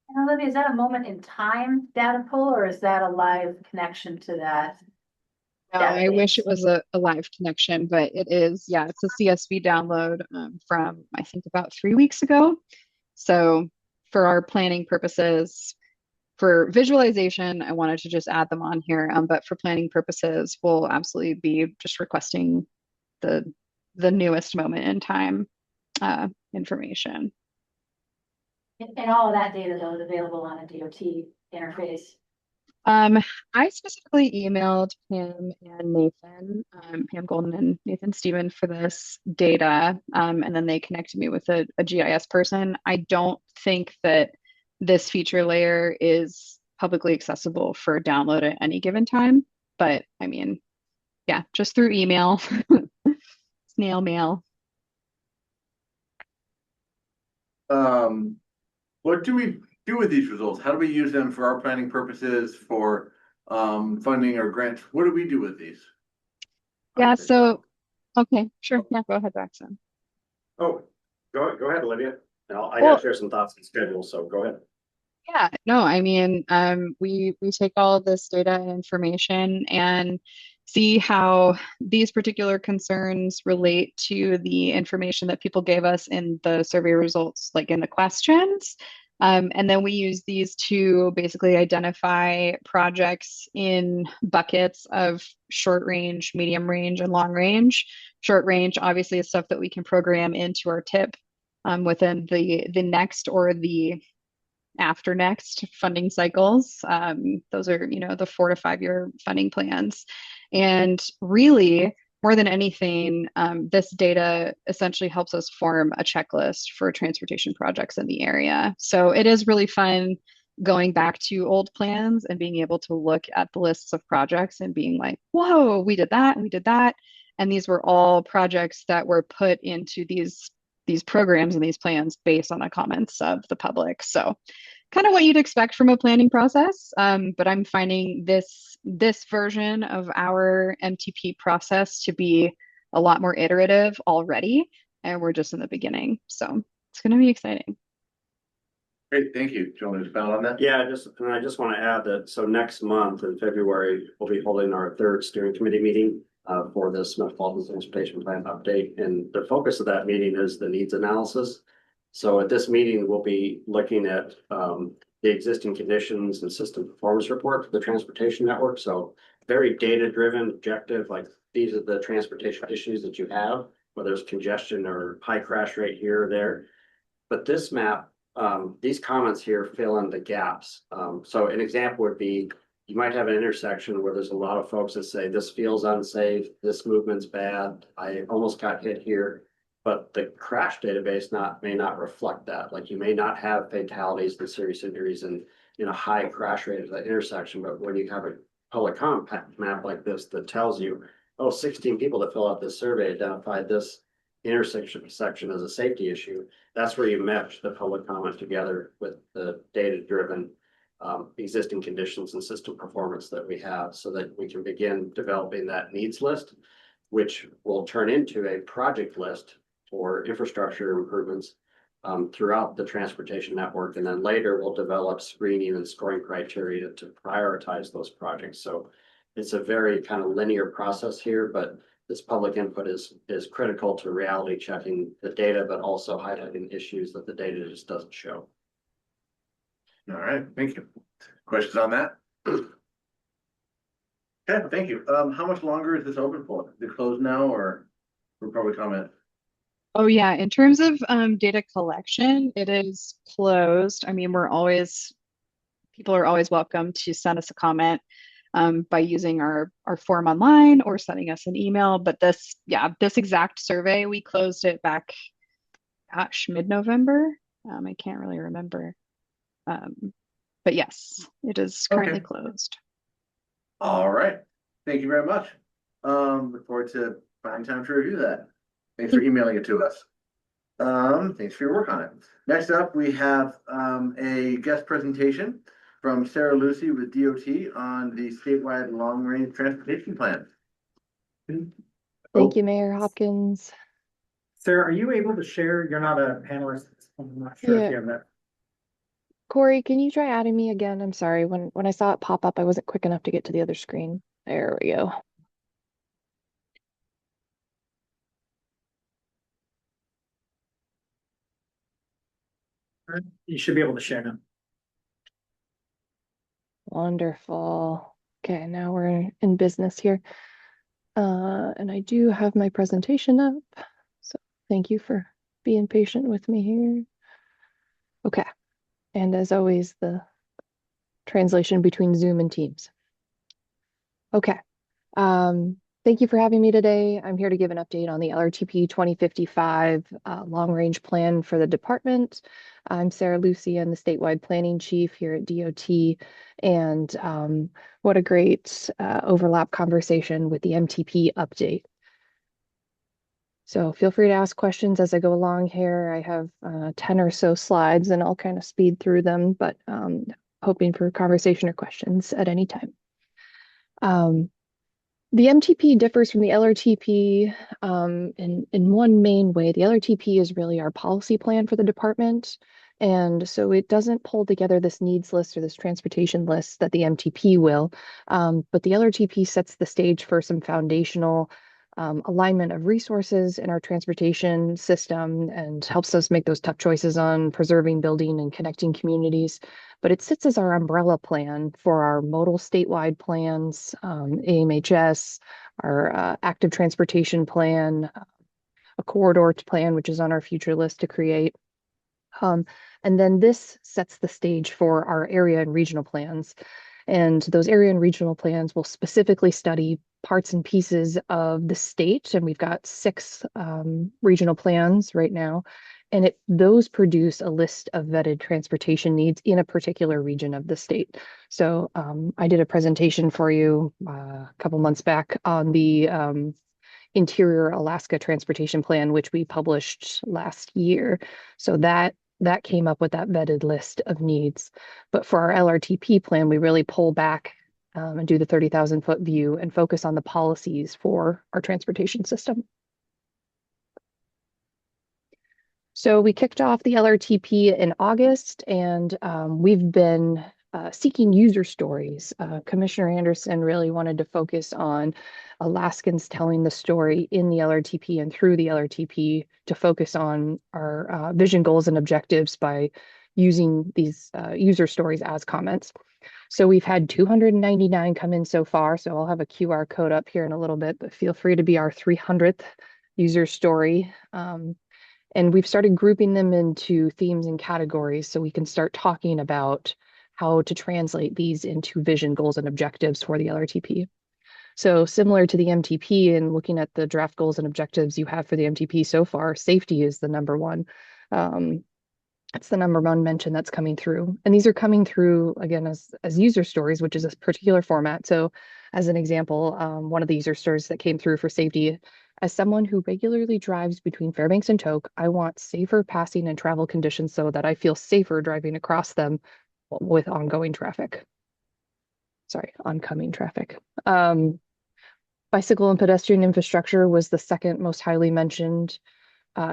[SPEAKER 5] And Olivia, is that a moment in time data pull or is that a live connection to that?
[SPEAKER 3] No, I wish it was a live connection, but it is, yeah, it's a CSV download from I think about 3 weeks ago. So for our planning purposes, for visualization, I wanted to just add them on here. But for planning purposes, we'll absolutely be just requesting the newest moment in time information.
[SPEAKER 5] And all of that data though is available on a DOT interface.
[SPEAKER 3] I specifically emailed Pam and Nathan, Pam Golden and Nathan Stephen for this data, and then they connected me with a GIS person. I don't think that this feature layer is publicly accessible for download at any given time, but I mean, yeah, just through email, snail mail.
[SPEAKER 7] What do we do with these results? How do we use them for our planning purposes, for funding or grants? What do we do with these?
[SPEAKER 3] Yeah, so okay, sure. Yeah, go ahead, Jackson.
[SPEAKER 4] Oh, go ahead, Olivia. I
[SPEAKER 3] Well-
[SPEAKER 4] gotta share some thoughts and schedules, so go ahead.
[SPEAKER 3] Yeah, no, I mean, we take all of this data and information and see how these particular concerns relate to the information that people gave us in the survey results, like in the questions. And then we use these to basically identify projects in buckets of short range, medium range, and long range. Short range, obviously, is stuff that we can program into our TIP within the next or the after next funding cycles. Those are, the 4 to 5 year funding plans. And really, more than anything, this data essentially helps us form a checklist for transportation projects in the area. So it is really fun going back to old plans and being able to look at the lists of projects and being like, whoa, we did that, and we did that. And these were all projects that were put into these programs and these plans based on the comments of the public. So kind of what you'd expect from a planning process. But I'm finding this version of our MTP process to be a lot more iterative already. And we're just in the beginning. So it's going to be exciting.
[SPEAKER 7] Great, thank you. Do you want to expound on that?
[SPEAKER 4] Yeah, I just want to add that, so next month in February, we'll be holding our third steering committee meeting for this Metropolitan Transportation Plan update. And the focus of that meeting is the needs analysis. So at this meeting, we'll be looking at the existing conditions and system performance report for the transportation network. So very data-driven, objective, like these are the transportation issues that you have, whether it's congestion or high crash rate here or there. But this map, these comments here fill in the gaps. So an example would be, you might have an intersection where there's a lot of folks that say, this feels unsafe, this movement's bad, I almost got hit here. But the crash database may not reflect that, like you may not have fatalities and serious injuries and, a high crash rate at that intersection, but when you have a public comment map like this that tells you, oh, 16 people that fill out this survey identified this section as a safety issue, that's where you mesh the public comment together with the data-driven existing conditions and system performance that we have so that we can begin developing that needs list, which will turn into a project list for infrastructure improvements throughout the transportation network. And then later we'll develop screening and scoring criteria to prioritize those projects. So it's a very kind of linear process here, but this public input is critical to reality checking the data, but also highlighting issues that the data just doesn't show.
[SPEAKER 7] All right, thank you. Questions on that? Okay, thank you. How much longer is this open for? Is it closed now or for public comment?
[SPEAKER 3] Oh yeah, in terms of data collection, it is closed. I mean, people are always welcome to send us a comment by using our form online or sending us an email. But this exact survey, we closed it back, mid-November. I can't really remember. But yes, it is currently closed.
[SPEAKER 7] All right, thank you very much. Look forward to finding time to review that. Thanks for emailing it to us. Thanks for your work on it. Next up, we have a guest presentation from Sarah Lucy with DOT on the statewide long-range transportation plan.
[SPEAKER 12] Thank you, Mayor Hopkins.
[SPEAKER 1] Sarah, are you able to share? You're not a panelist. I'm not sure if you have that.
[SPEAKER 12] Corey, can you try adding me again? I'm sorry. When I saw it pop up, I wasn't quick enough to get to the other screen. There we go.
[SPEAKER 1] You should be able to share now.
[SPEAKER 12] Wonderful. Okay, now we're in business here. And I do have my presentation up. So thank you for being patient with me here. Okay. And as always, the translation between Zoom and Teams. Okay. Thank you for having me today. I'm here to give an update on the LRTP 2055 long-range plan for the department. I'm Sarah Lucy, I'm the statewide planning chief here at DOT, and what a great overlap conversation with the MTP update. So feel free to ask questions as I go along here. I have 10 or so slides and I'll kind of speed through them, but hoping for conversation or questions at any time. The MTP differs from the LRTP in one main way. The LRTP is really our policy plan for the department. And so it doesn't pull together this needs list or this transportation list that the MTP will. But the LRTP sets the stage for some foundational alignment of resources in our transportation system and helps us make those tough choices on preserving, building, and connecting communities. But it sits as our umbrella plan for our modal statewide plans, AMHS, our active transportation plan, a corridor plan, which is on our future list to create. And then this sets the stage for our area and regional plans. And those area and regional plans will specifically study parts and pieces of the state. And we've got 6 regional plans right now. And those produce a list of vetted transportation needs in a particular region of the state. So I did a presentation for you a couple months back on the Interior Alaska Transportation Plan, which we published last year. So that came up with that vetted list of needs. But for our LRTP plan, we really pull back and do the 30,000-foot view and focus on the policies for our transportation system. So we kicked off the LRTP in August, and we've been seeking user stories. Commissioner Anderson really wanted to focus on Alaskans telling the story in the LRTP and through the LRTP to focus on our vision, goals, and objectives by using these user stories as comments. So we've had 299 come in so far, so I'll have a QR code up here in a little bit, but feel free to be our 300th user story. And we've started grouping them into themes and categories so we can start talking about how to translate these into vision, goals, and objectives for the LRTP. So similar to the MTP and looking at the draft goals and objectives you have for the MTP so far, safety is the number one. It's the number one mention that's coming through. And these are coming through, again, as user stories, which is a particular format. So as an example, one of the user stories that came through for safety, as someone who regularly drives between Fairbanks and Tok, I want safer passing and travel conditions so that I feel safer driving across them with ongoing traffic. Sorry, oncoming traffic. Bicycle and pedestrian infrastructure was the second most highly mentioned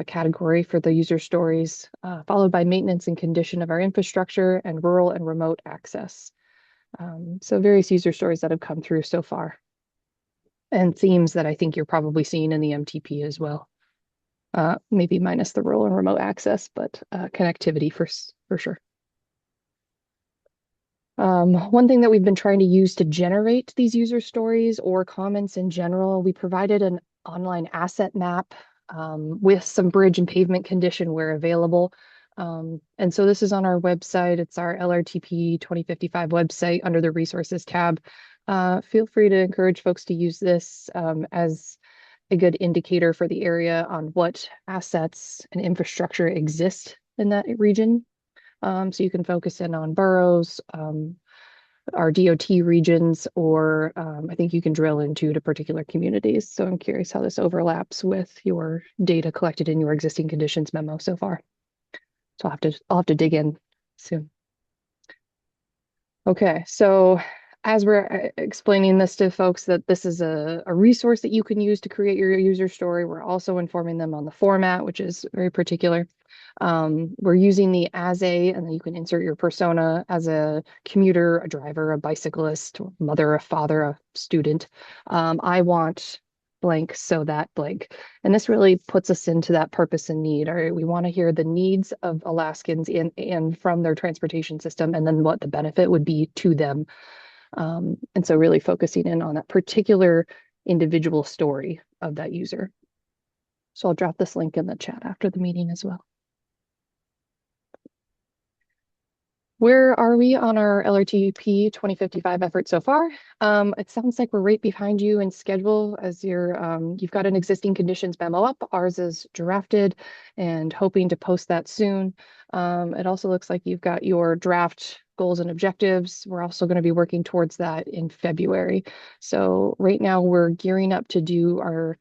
[SPEAKER 12] category for the user stories, followed by maintenance and condition of our infrastructure and rural and remote access. So various user stories that have come through so far, and themes that I think you're probably seeing in the MTP as well. Maybe minus the rural and remote access, but connectivity for sure. One thing that we've been trying to use to generate these user stories or comments in general, we provided an online asset map with some bridge and pavement condition where available. And so this is on our website. It's our LRTP 2055 website under the resources tab. Feel free to encourage folks to use this as a good indicator for the area on what assets and infrastructure exist in that region. So you can focus in on boroughs, our DOT regions, or I think you can drill into particular communities. So I'm curious how this overlaps with your data collected in your existing conditions memo so far. So I'll have to dig in soon. Okay, so as we're explaining this to folks that this is a resource that you can use to create your user story, we're also informing them on the format, which is very particular. We're using the as a, and then you can insert your persona as a commuter, a driver, a bicyclist, mother, a father, a student. I want blank, so that blank. And this really puts us into that purpose and need. All right, we want to hear the needs of Alaskans and from their transportation system, and then what the benefit would be to them. And so really focusing in on that particular individual story of that user. So I'll drop this link in the chat after the meeting as well. Where are we on our LRTP 2055 effort so far? It sounds like we're right behind you in schedule as you've got an existing conditions memo up. Ours is drafted and hoping to post that soon. It also looks like you've got your draft goals and objectives. We're also going to be working towards that in February. So right now we're gearing up to do our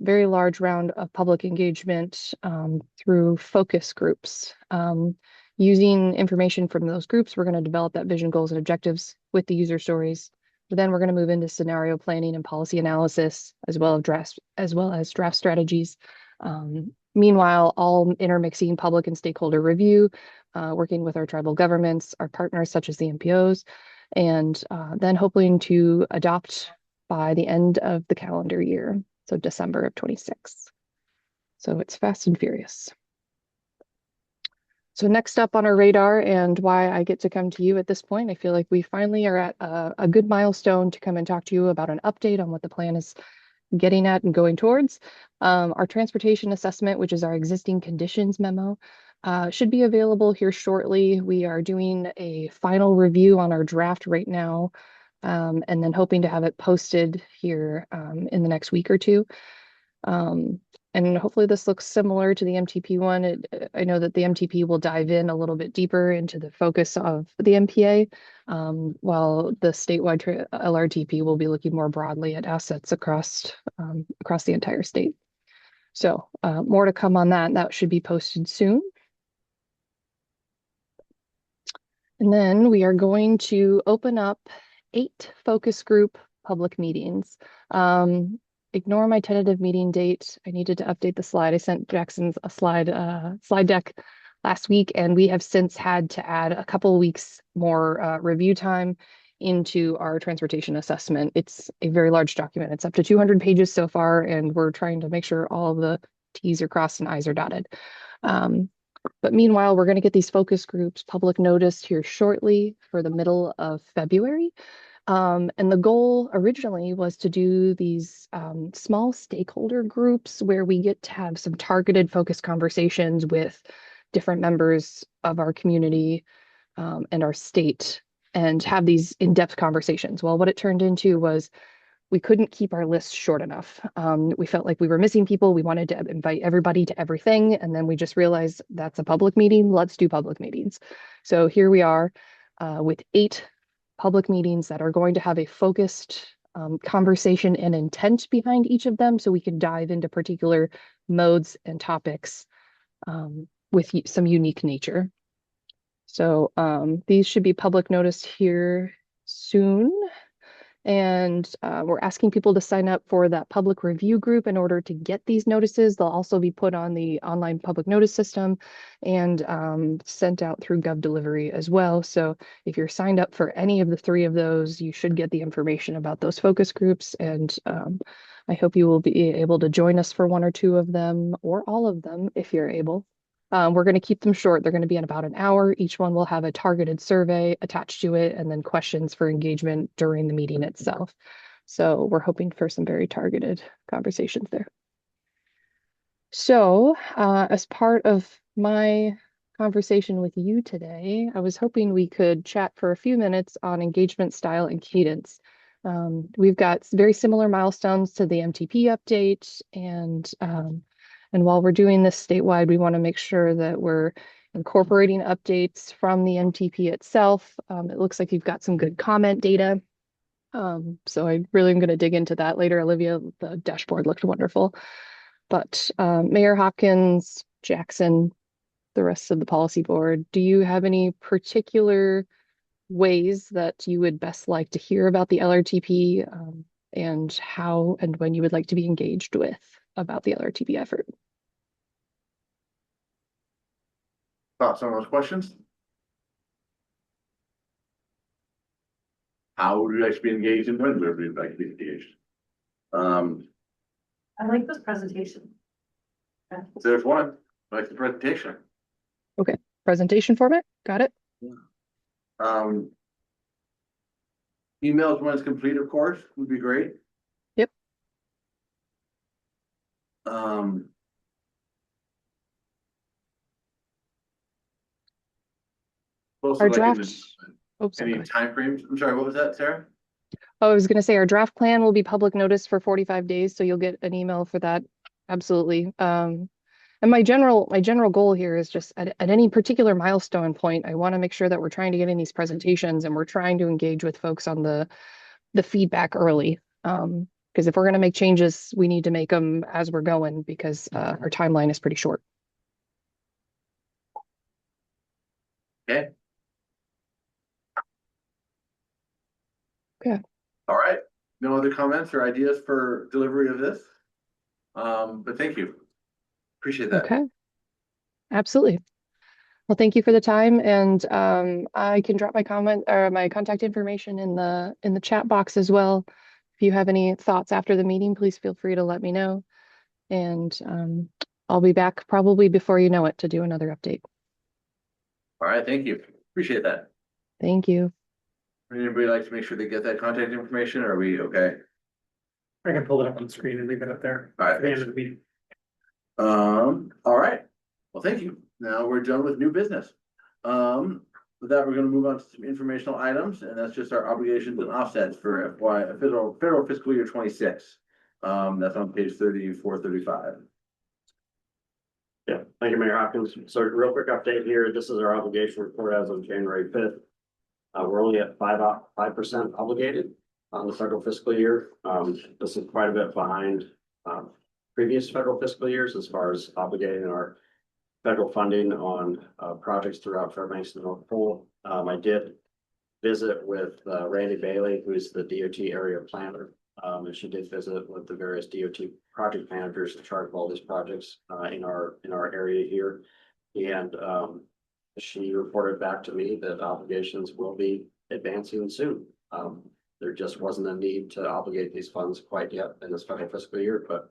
[SPEAKER 12] very large round of public engagement through focus groups. Using information from those groups, we're going to develop that vision, goals, and objectives with the user stories. But then we're going to move into scenario planning and policy analysis, as well as draft strategies. Meanwhile, all intermixing public and stakeholder review, working with our tribal governments, our partners such as the MPOs, and then hoping to adopt by the end of the calendar year, so December of 26. So it's fast and furious. So next up on our radar, and why I get to come to you at this point, I feel like we finally are at a good milestone to come and talk to you about an update on what the plan is getting at and going towards. Our transportation assessment, which is our existing conditions memo, should be available here shortly. We are doing a final review on our draft right now, and then hoping to have it posted here in the next week or two. And hopefully this looks similar to the MTP one. I know that the MTP will dive in a little bit deeper into the focus of the MPA, while the statewide LRTP will be looking more broadly at assets across the entire state. So more to come on that. That should be posted soon. And then we are going to open up 8 focus group public meetings. Ignore my tentative meeting date. I needed to update the slide. I sent Jackson a slide deck last week, and we have since had to add a couple of weeks more review time into our transportation assessment. It's a very large document. It's up to 200 pages so far, and we're trying to make sure all the T's are crossed and I's are dotted. But meanwhile, we're going to get these focus groups public noticed here shortly for the middle of February. And the goal originally was to do these small stakeholder groups where we get to have some targeted focus conversations with different members of our community and our state and have these in-depth conversations. Well, what it turned into was we couldn't keep our list short enough. We felt like we were missing people. We wanted to invite everybody to everything. And then we just realized that's a public meeting. Let's do public meetings. So here we are with 8 public meetings that are going to have a focused conversation and intent behind each of them. So we can dive into particular modes and topics with some unique nature. So these should be public noticed here soon. And we're asking people to sign up for that public review group in order to get these notices. They'll also be put on the online public notice system and sent out through GovDelivery as well. So if you're signed up for any of the 3 of those, you should get the information about those focus groups. And I hope you will be able to join us for 1 or 2 of them, or all of them if you're able. We're going to keep them short. They're going to be in about an hour. Each one will have a targeted survey attached to it and then questions for engagement during the meeting itself. So we're hoping for some very targeted conversations there. So as part of my conversation with you today, I was hoping we could chat for a few minutes on engagement style and cadence. We've got very similar milestones to the MTP update, and while we're doing this statewide, we want to make sure that we're incorporating updates from the MTP itself. It looks like you've got some good comment data. So I really am going to dig into that later. Olivia, the dashboard looked wonderful. But Mayor Hopkins, Jackson, the rest of the policy board, do you have any particular ways that you would best like to hear about the LRTP and how and when you would like to be engaged with about the LRTP effort?
[SPEAKER 7] Thoughts on those questions? How would you like to be engaged and when would you like to be engaged?
[SPEAKER 11] I like this presentation.
[SPEAKER 7] There's one, I like the presentation.
[SPEAKER 12] Okay, presentation format, got it.
[SPEAKER 7] Emails when it's complete, of course, would be great.
[SPEAKER 12] Yep.
[SPEAKER 7] Also
[SPEAKER 12] Our
[SPEAKER 7] like
[SPEAKER 12] draft.
[SPEAKER 7] any timeframes? I'm sorry, what was that, Sarah?
[SPEAKER 12] Oh, I was going to say our draft plan will be public notice for 45 days, so you'll get an email for that. Absolutely. And my general goal here is just at any particular milestone point, I want to make sure that we're trying to get in these presentations and we're trying to engage with folks on the feedback early. Because if we're going to make changes, we need to make them as we're going, because our timeline is pretty short.
[SPEAKER 7] Okay.
[SPEAKER 12] Okay.
[SPEAKER 7] All right. No other comments or ideas for delivery of this? But thank you. Appreciate that.
[SPEAKER 12] Okay. Absolutely. Well, thank you for the time, and I can drop my comment or my contact information in the chat box as well. If you have any thoughts after the meeting, please feel free to let me know. And I'll be back probably before you know it to do another update.
[SPEAKER 7] All right, thank you. Appreciate that.
[SPEAKER 12] Thank you.
[SPEAKER 7] Would anybody like to make sure they get that contact information, or are we okay?
[SPEAKER 1] I can pull it up on the screen and leave it up there
[SPEAKER 7] All
[SPEAKER 1] at the
[SPEAKER 7] right.
[SPEAKER 1] end of the meeting.
[SPEAKER 7] All right. Well, thank you. Now we're done with new business. With that, we're gonna move on to some informational items, and that's just our obligations and offsets for federal fiscal year 26. That's on page 34, 35.
[SPEAKER 4] Yeah, thank you, Mayor Hopkins. So real quick update here. This is our obligation report as of January 5th. We're only at 5% obligated on the federal fiscal year. This is quite a bit behind previous federal fiscal years as far as obligating our federal funding on projects throughout Fairbanks and North Pole. I did visit with Randy Bailey, who is the DOT area planner. And she did visit with the various DOT project managers in charge of all these projects in our area here. And she reported back to me that obligations will be advancing soon. There just wasn't a need to obligate these funds quite yet in this federal fiscal year, but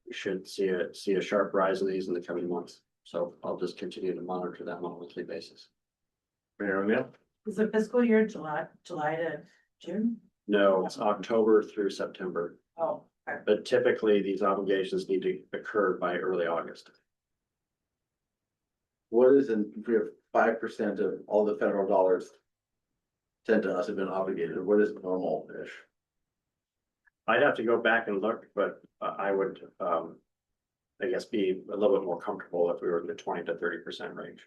[SPEAKER 4] we should see a sharp rise in these in the coming months. So I'll just continue to monitor them on a weekly basis.
[SPEAKER 7] Mayor O'Neill?
[SPEAKER 11] Is the fiscal year July to June?
[SPEAKER 4] No, it's October through September,
[SPEAKER 11] Oh, okay.
[SPEAKER 4] but typically these obligations need to occur by early August.
[SPEAKER 7] What is if we have 5% of all the federal dollars sent to us have been obligated? What is normal-ish?
[SPEAKER 4] I'd have to go back and look, but I would, I guess be a little bit more comfortable if we were in the 20 to 30% range.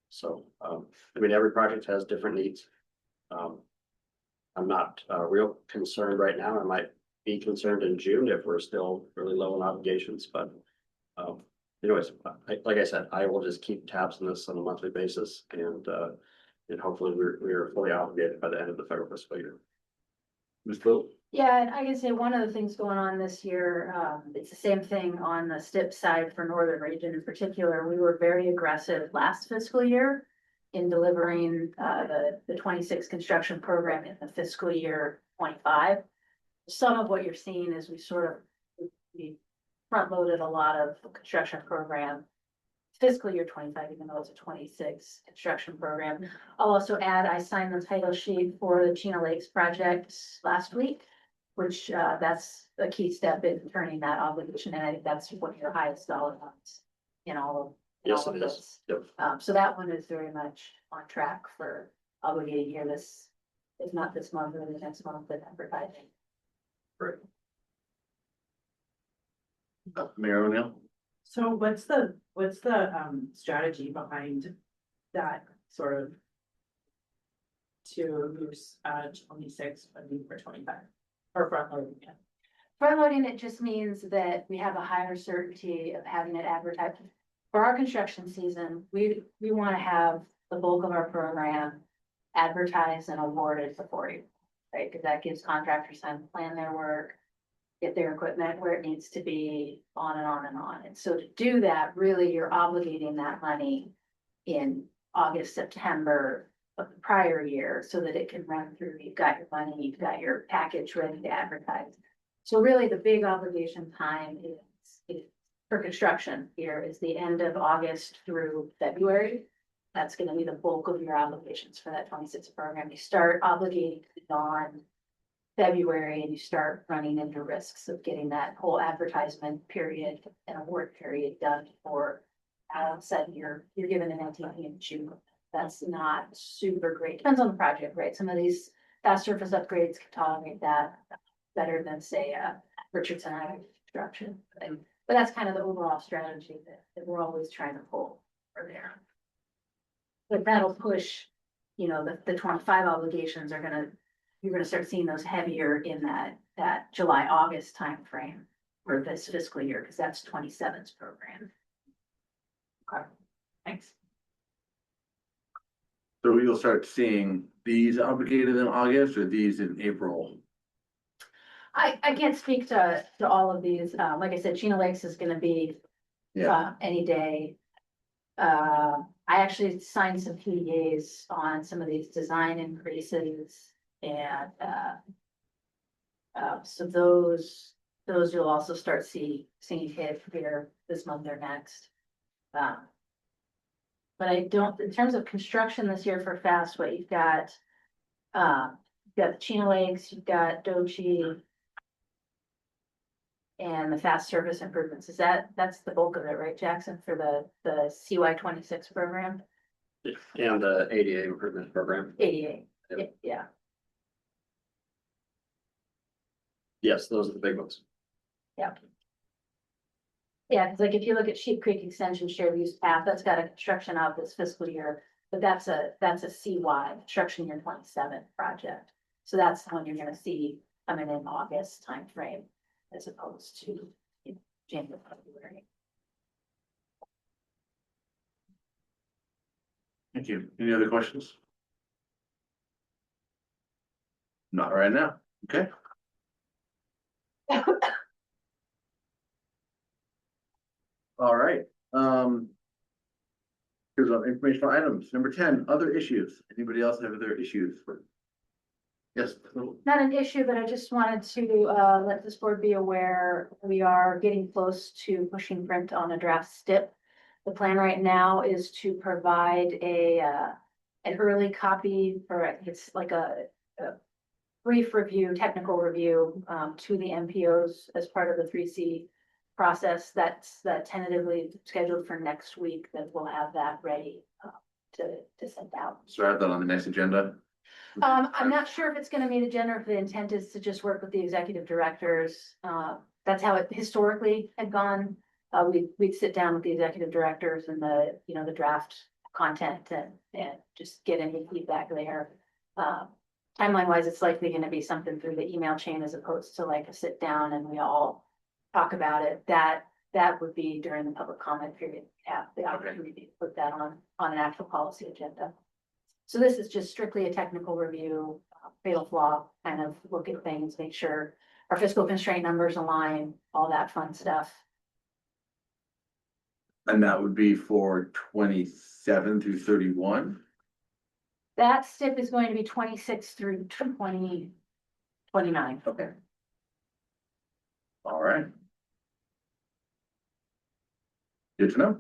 [SPEAKER 4] So, I mean, every project has different needs. I'm not, real concerned right now. I might be concerned in June if we're still really low on obligations, but, anyways, like I said, I will just keep tabs on this on a monthly basis and hopefully we're fully obligated by the end of the federal fiscal year.
[SPEAKER 7] Ms. Phil?
[SPEAKER 5] Yeah, and I can say one of the things going on this year, it's the same thing on the STIP side for Northern Region in particular. We were very aggressive last fiscal year in delivering the 26 construction program in the fiscal year 25. Some of what you're seeing is we front loaded a lot of the construction program fiscal year 25, even though it's a 26 construction program. I'll also add, I signed the title sheet for the Chino Lakes project last week, which that's a key step in turning that obligation, and I think that's one of your highest dollar amounts in all of.
[SPEAKER 4] Yes, it is. Yep.
[SPEAKER 5] So that one is very much on track for obligating here this, if not this month, or the next month, but advertising.
[SPEAKER 4] Right.
[SPEAKER 7] Mayor O'Neill?
[SPEAKER 11] So what's the strategy behind that sort of to use 26 funding for 25 or front loading it?
[SPEAKER 5] Front loading, it just means that we have a higher certainty of having it advertised. For our construction season, we want to have the bulk of our program advertised and awarded before you, right? Because that gives contractors time to plan their work, get their equipment where it needs to be, on and on and on. And so to do that, really, you're obligating that money in August, September of the prior year so that it can run through. You've got your money, you've got your package ready to advertise. So really, the big obligation time is for construction here is the end of August through February. That's going to be the bulk of your obligations for that 26 program. You start obligating beyond February and you start running into risks of getting that whole advertisement period and award period done for all of a sudden you're given an LTP in June. That's not super great. Depends on the project, right? Some of these fast surface upgrades can tolerate that better than say Richardson Avenue construction. But that's kind of the overall strategy that we're always trying to pull for there. But that'll push, the 25 obligations you're gonna start seeing those heavier in that July, August timeframe for this fiscal year, because that's 27's program.
[SPEAKER 11] Okay, thanks.
[SPEAKER 7] So you'll start seeing these obligated in August or these in April?
[SPEAKER 5] I can't speak to all of these. Like I said, Chino Lakes is gonna be any day. I actually signed some PDAs on some of these design increases and so those you'll also start seeing hit here this month or next. But I don't, in terms of construction this year for Fastway, you've got the Chino Lakes, you've got Dochi, and the fast service improvements. That's the bulk of it, right, Jackson, for the CY 26 program?
[SPEAKER 4] And the ADA improvement program.
[SPEAKER 5] ADA,
[SPEAKER 4] Yep.
[SPEAKER 5] yeah.
[SPEAKER 4] Yes, those are the big ones.
[SPEAKER 5] Yeah, because like if you look at Sheep Creek Extension Shared Use Path, that's got a construction out this fiscal year, but that's a CY, construction year 27 project. So that's the one you're gonna see coming in August timeframe as opposed to January, February.
[SPEAKER 7] Thank you. Any other questions? Not right now. Okay. All right. Here's our informational items. Number 10, other issues. Anybody else have other issues? Yes.
[SPEAKER 5] Not an issue, but I just wanted to let this board be aware, we are getting close to pushing print on a draft STIP. The plan right now is to provide an early copy for, it's like a brief review, technical review to the MPOs as part of the 3C process. That's tentatively scheduled for next week, that we'll have that ready to send out.
[SPEAKER 7] So I have that on the next agenda.
[SPEAKER 5] I'm not sure if it's gonna meet agenda, or if the intent is to just work with the executive directors. That's how it historically had gone. We'd sit down with the executive directors and the draft content and just get any feedback there. Timeline wise, it's likely gonna be something through the email chain as opposed to like a sit down and we all talk about it. That would be during the public comment period, have the opportunity to put that on an actual policy agenda. So this is just strictly a technical review, fatal flaw, kind of look at things, make sure our fiscal constraint numbers align, all that fun stuff.
[SPEAKER 7] And that would be for 27 through 31.
[SPEAKER 5] That STIP is going to be 26 through 29.
[SPEAKER 7] Okay. All right. Good to know.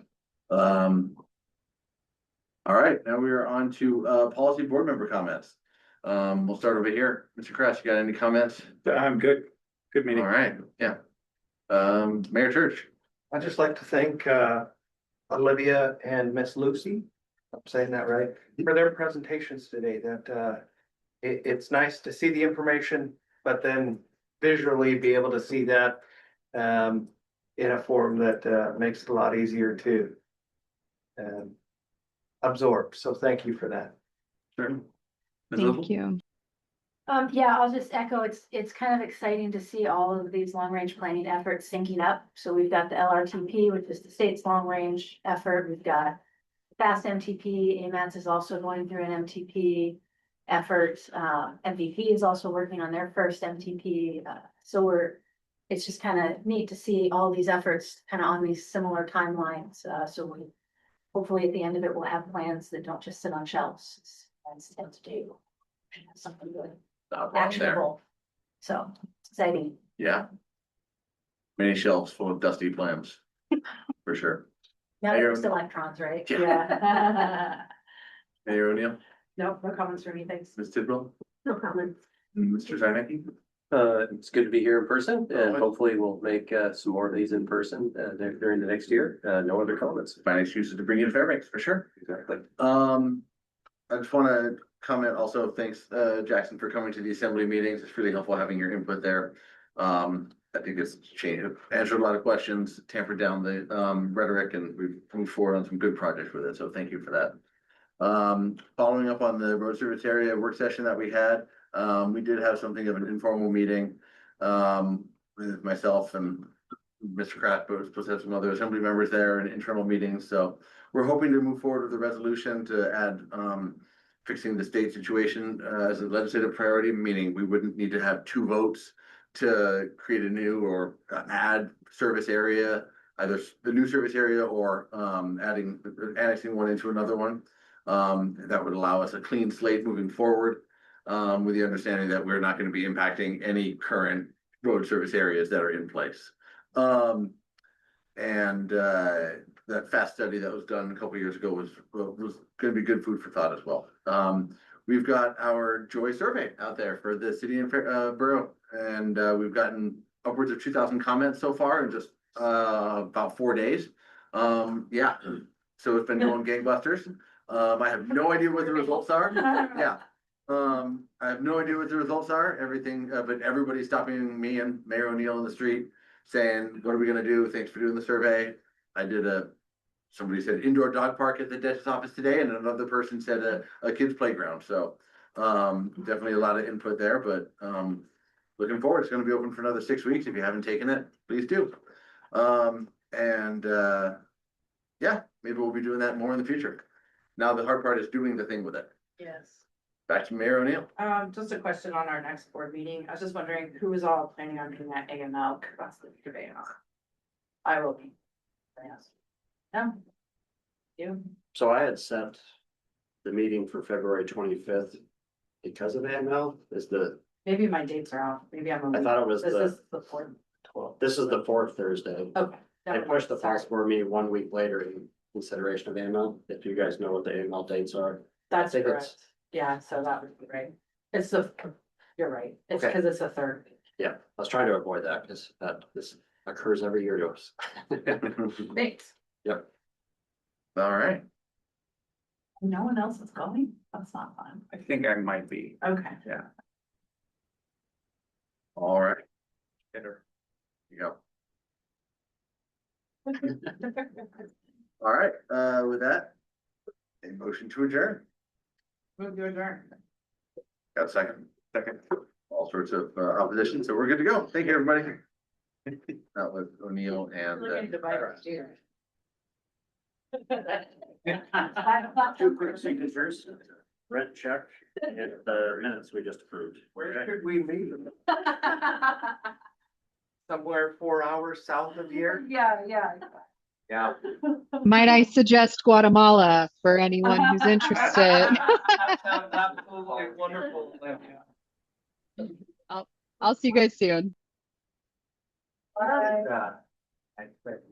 [SPEAKER 7] All right, now we are on to policy board member comments. We'll start over here. Mr. Kress, you got any comments?
[SPEAKER 6] I'm good. Good meeting.
[SPEAKER 7] All right, yeah. Mayor Church.
[SPEAKER 2] I'd just like to thank Olivia and Miss Lucy, I'm saying that right, for their presentations today. That it's nice to see the information, but then visually be able to see that in a form that makes it a lot easier to absorb. So thank you for that.
[SPEAKER 7] Certainly. Ms.
[SPEAKER 3] Thank
[SPEAKER 7] Whipple?
[SPEAKER 3] you.
[SPEAKER 5] Yeah, I'll just echo, it's kind of exciting to see all of these long-range planning efforts syncing up. So we've got the LRTP, which is the state's long-range effort. We've got FAST MTP, AMATS is also going through an MTP effort. MVP is also working on their first MTP. It's just kind of neat to see all these efforts kind of on these similar timelines. So we hopefully at the end of it, we'll have plans that don't just sit on shelves. Plans tend to do something good. Actionable. So it's exciting.
[SPEAKER 7] Yeah. Many shelves full of dusty plans, for sure.
[SPEAKER 5] Now
[SPEAKER 7] Mayor-
[SPEAKER 5] there's electrons, right?
[SPEAKER 11] Yeah.
[SPEAKER 7] Mayor O'Neill,
[SPEAKER 11] No comments from me, thanks.
[SPEAKER 7] Ms. Tidwell,
[SPEAKER 5] No comments.
[SPEAKER 7] Mr. Zainicki.
[SPEAKER 4] It's good to be here in person and
[SPEAKER 7] Alright.
[SPEAKER 4] hopefully we'll make some more of these in person during the next year. No other comments.
[SPEAKER 7] Find excuses to bring you to Fairbanks, for sure.
[SPEAKER 4] Exactly.
[SPEAKER 7] I just want to comment also, thanks, Jackson, for coming to the assembly meetings. It's really helpful having your input there. I think it's changed, answered a lot of questions, tampered down the rhetoric, and we've moved forward on some good projects with it. So thank you for that. Following up on the road service area work session that we had, we did have something of an informal meeting with myself and Mr. Kraft, but we're supposed to have some other assembly members there and internal meetings. So we're hoping to move forward with the resolution to add fixing the state situation as a legislative priority, meaning we wouldn't need to have two votes to create a new or add service area, either the new service area or annexing one into another one. That would allow us a clean slate moving forward, with the understanding that we're not going to be impacting any current road service areas that are in place. That FAST study that was done a couple years ago was going to be good food for thought as well. We've got our Joy survey out there for the city and borough, and we've gotten upwards of 2,000 comments so far in just about 4 days. Yeah, so it's been going gangbusters. I have no idea what the results are. Yeah. I have no idea what the results are, everything, but everybody's stopping me and Mayor O'Neill in the street saying, what are we gonna do? Thanks for doing the survey. I did somebody said indoor dog park at the dentist's office today, and another person said a kid's playground. So, definitely a lot of input there, but, looking forward. It's gonna be open for another 6 weeks. If you haven't taken it, please do. Yeah, maybe we'll be doing that more in the future. Now the hard part is doing the thing with it.
[SPEAKER 11] Yes.
[SPEAKER 7] Back to Mayor O'Neill.
[SPEAKER 11] Just a question on our next board meeting. I was just wondering who is all planning on doing that AML capacity of AML? I will be. Yes. No. You?
[SPEAKER 4] So I had set the meeting for February 25th because of AML
[SPEAKER 11] Maybe my dates are off. Maybe I'm.
[SPEAKER 4] I thought it was
[SPEAKER 11] This
[SPEAKER 4] the
[SPEAKER 11] is the fourth.
[SPEAKER 4] 12th. This is the fourth Thursday.
[SPEAKER 11] Okay.
[SPEAKER 4] I pushed the policy board meeting 1 week later in consideration of AML, if you guys know what the AML dates are.
[SPEAKER 11] That's
[SPEAKER 4] think
[SPEAKER 11] correct.
[SPEAKER 4] it's-
[SPEAKER 11] Yeah, so that would be right. You're right. It's
[SPEAKER 4] Okay.
[SPEAKER 11] because it's a third.
[SPEAKER 4] Yeah, I was trying to avoid that because this occurs every year to us.
[SPEAKER 11] Thanks.
[SPEAKER 4] Yep.
[SPEAKER 7] All right.
[SPEAKER 11] No one else is going? That's not fun.
[SPEAKER 6] I think I might be.
[SPEAKER 11] Okay.
[SPEAKER 7] All right,
[SPEAKER 6] Get her.
[SPEAKER 7] you go. All right, with that, a motion to adjourn.
[SPEAKER 11] Move to adjourn.
[SPEAKER 7] Got a second? Second. All sorts of opposition, so we're good to go. Thank you, everybody. That was O'Neill and.
[SPEAKER 4] Two quick signatures, rent check, and the minutes we just approved.
[SPEAKER 2] Where should we meet? Somewhere 4 hours south of here?
[SPEAKER 11] Yeah.
[SPEAKER 2] Yeah.
[SPEAKER 3] Might I suggest Guatemala for anyone who's interested?
[SPEAKER 2] Absolutely wonderful.
[SPEAKER 3] I'll see you guys soon.
[SPEAKER 2] I expect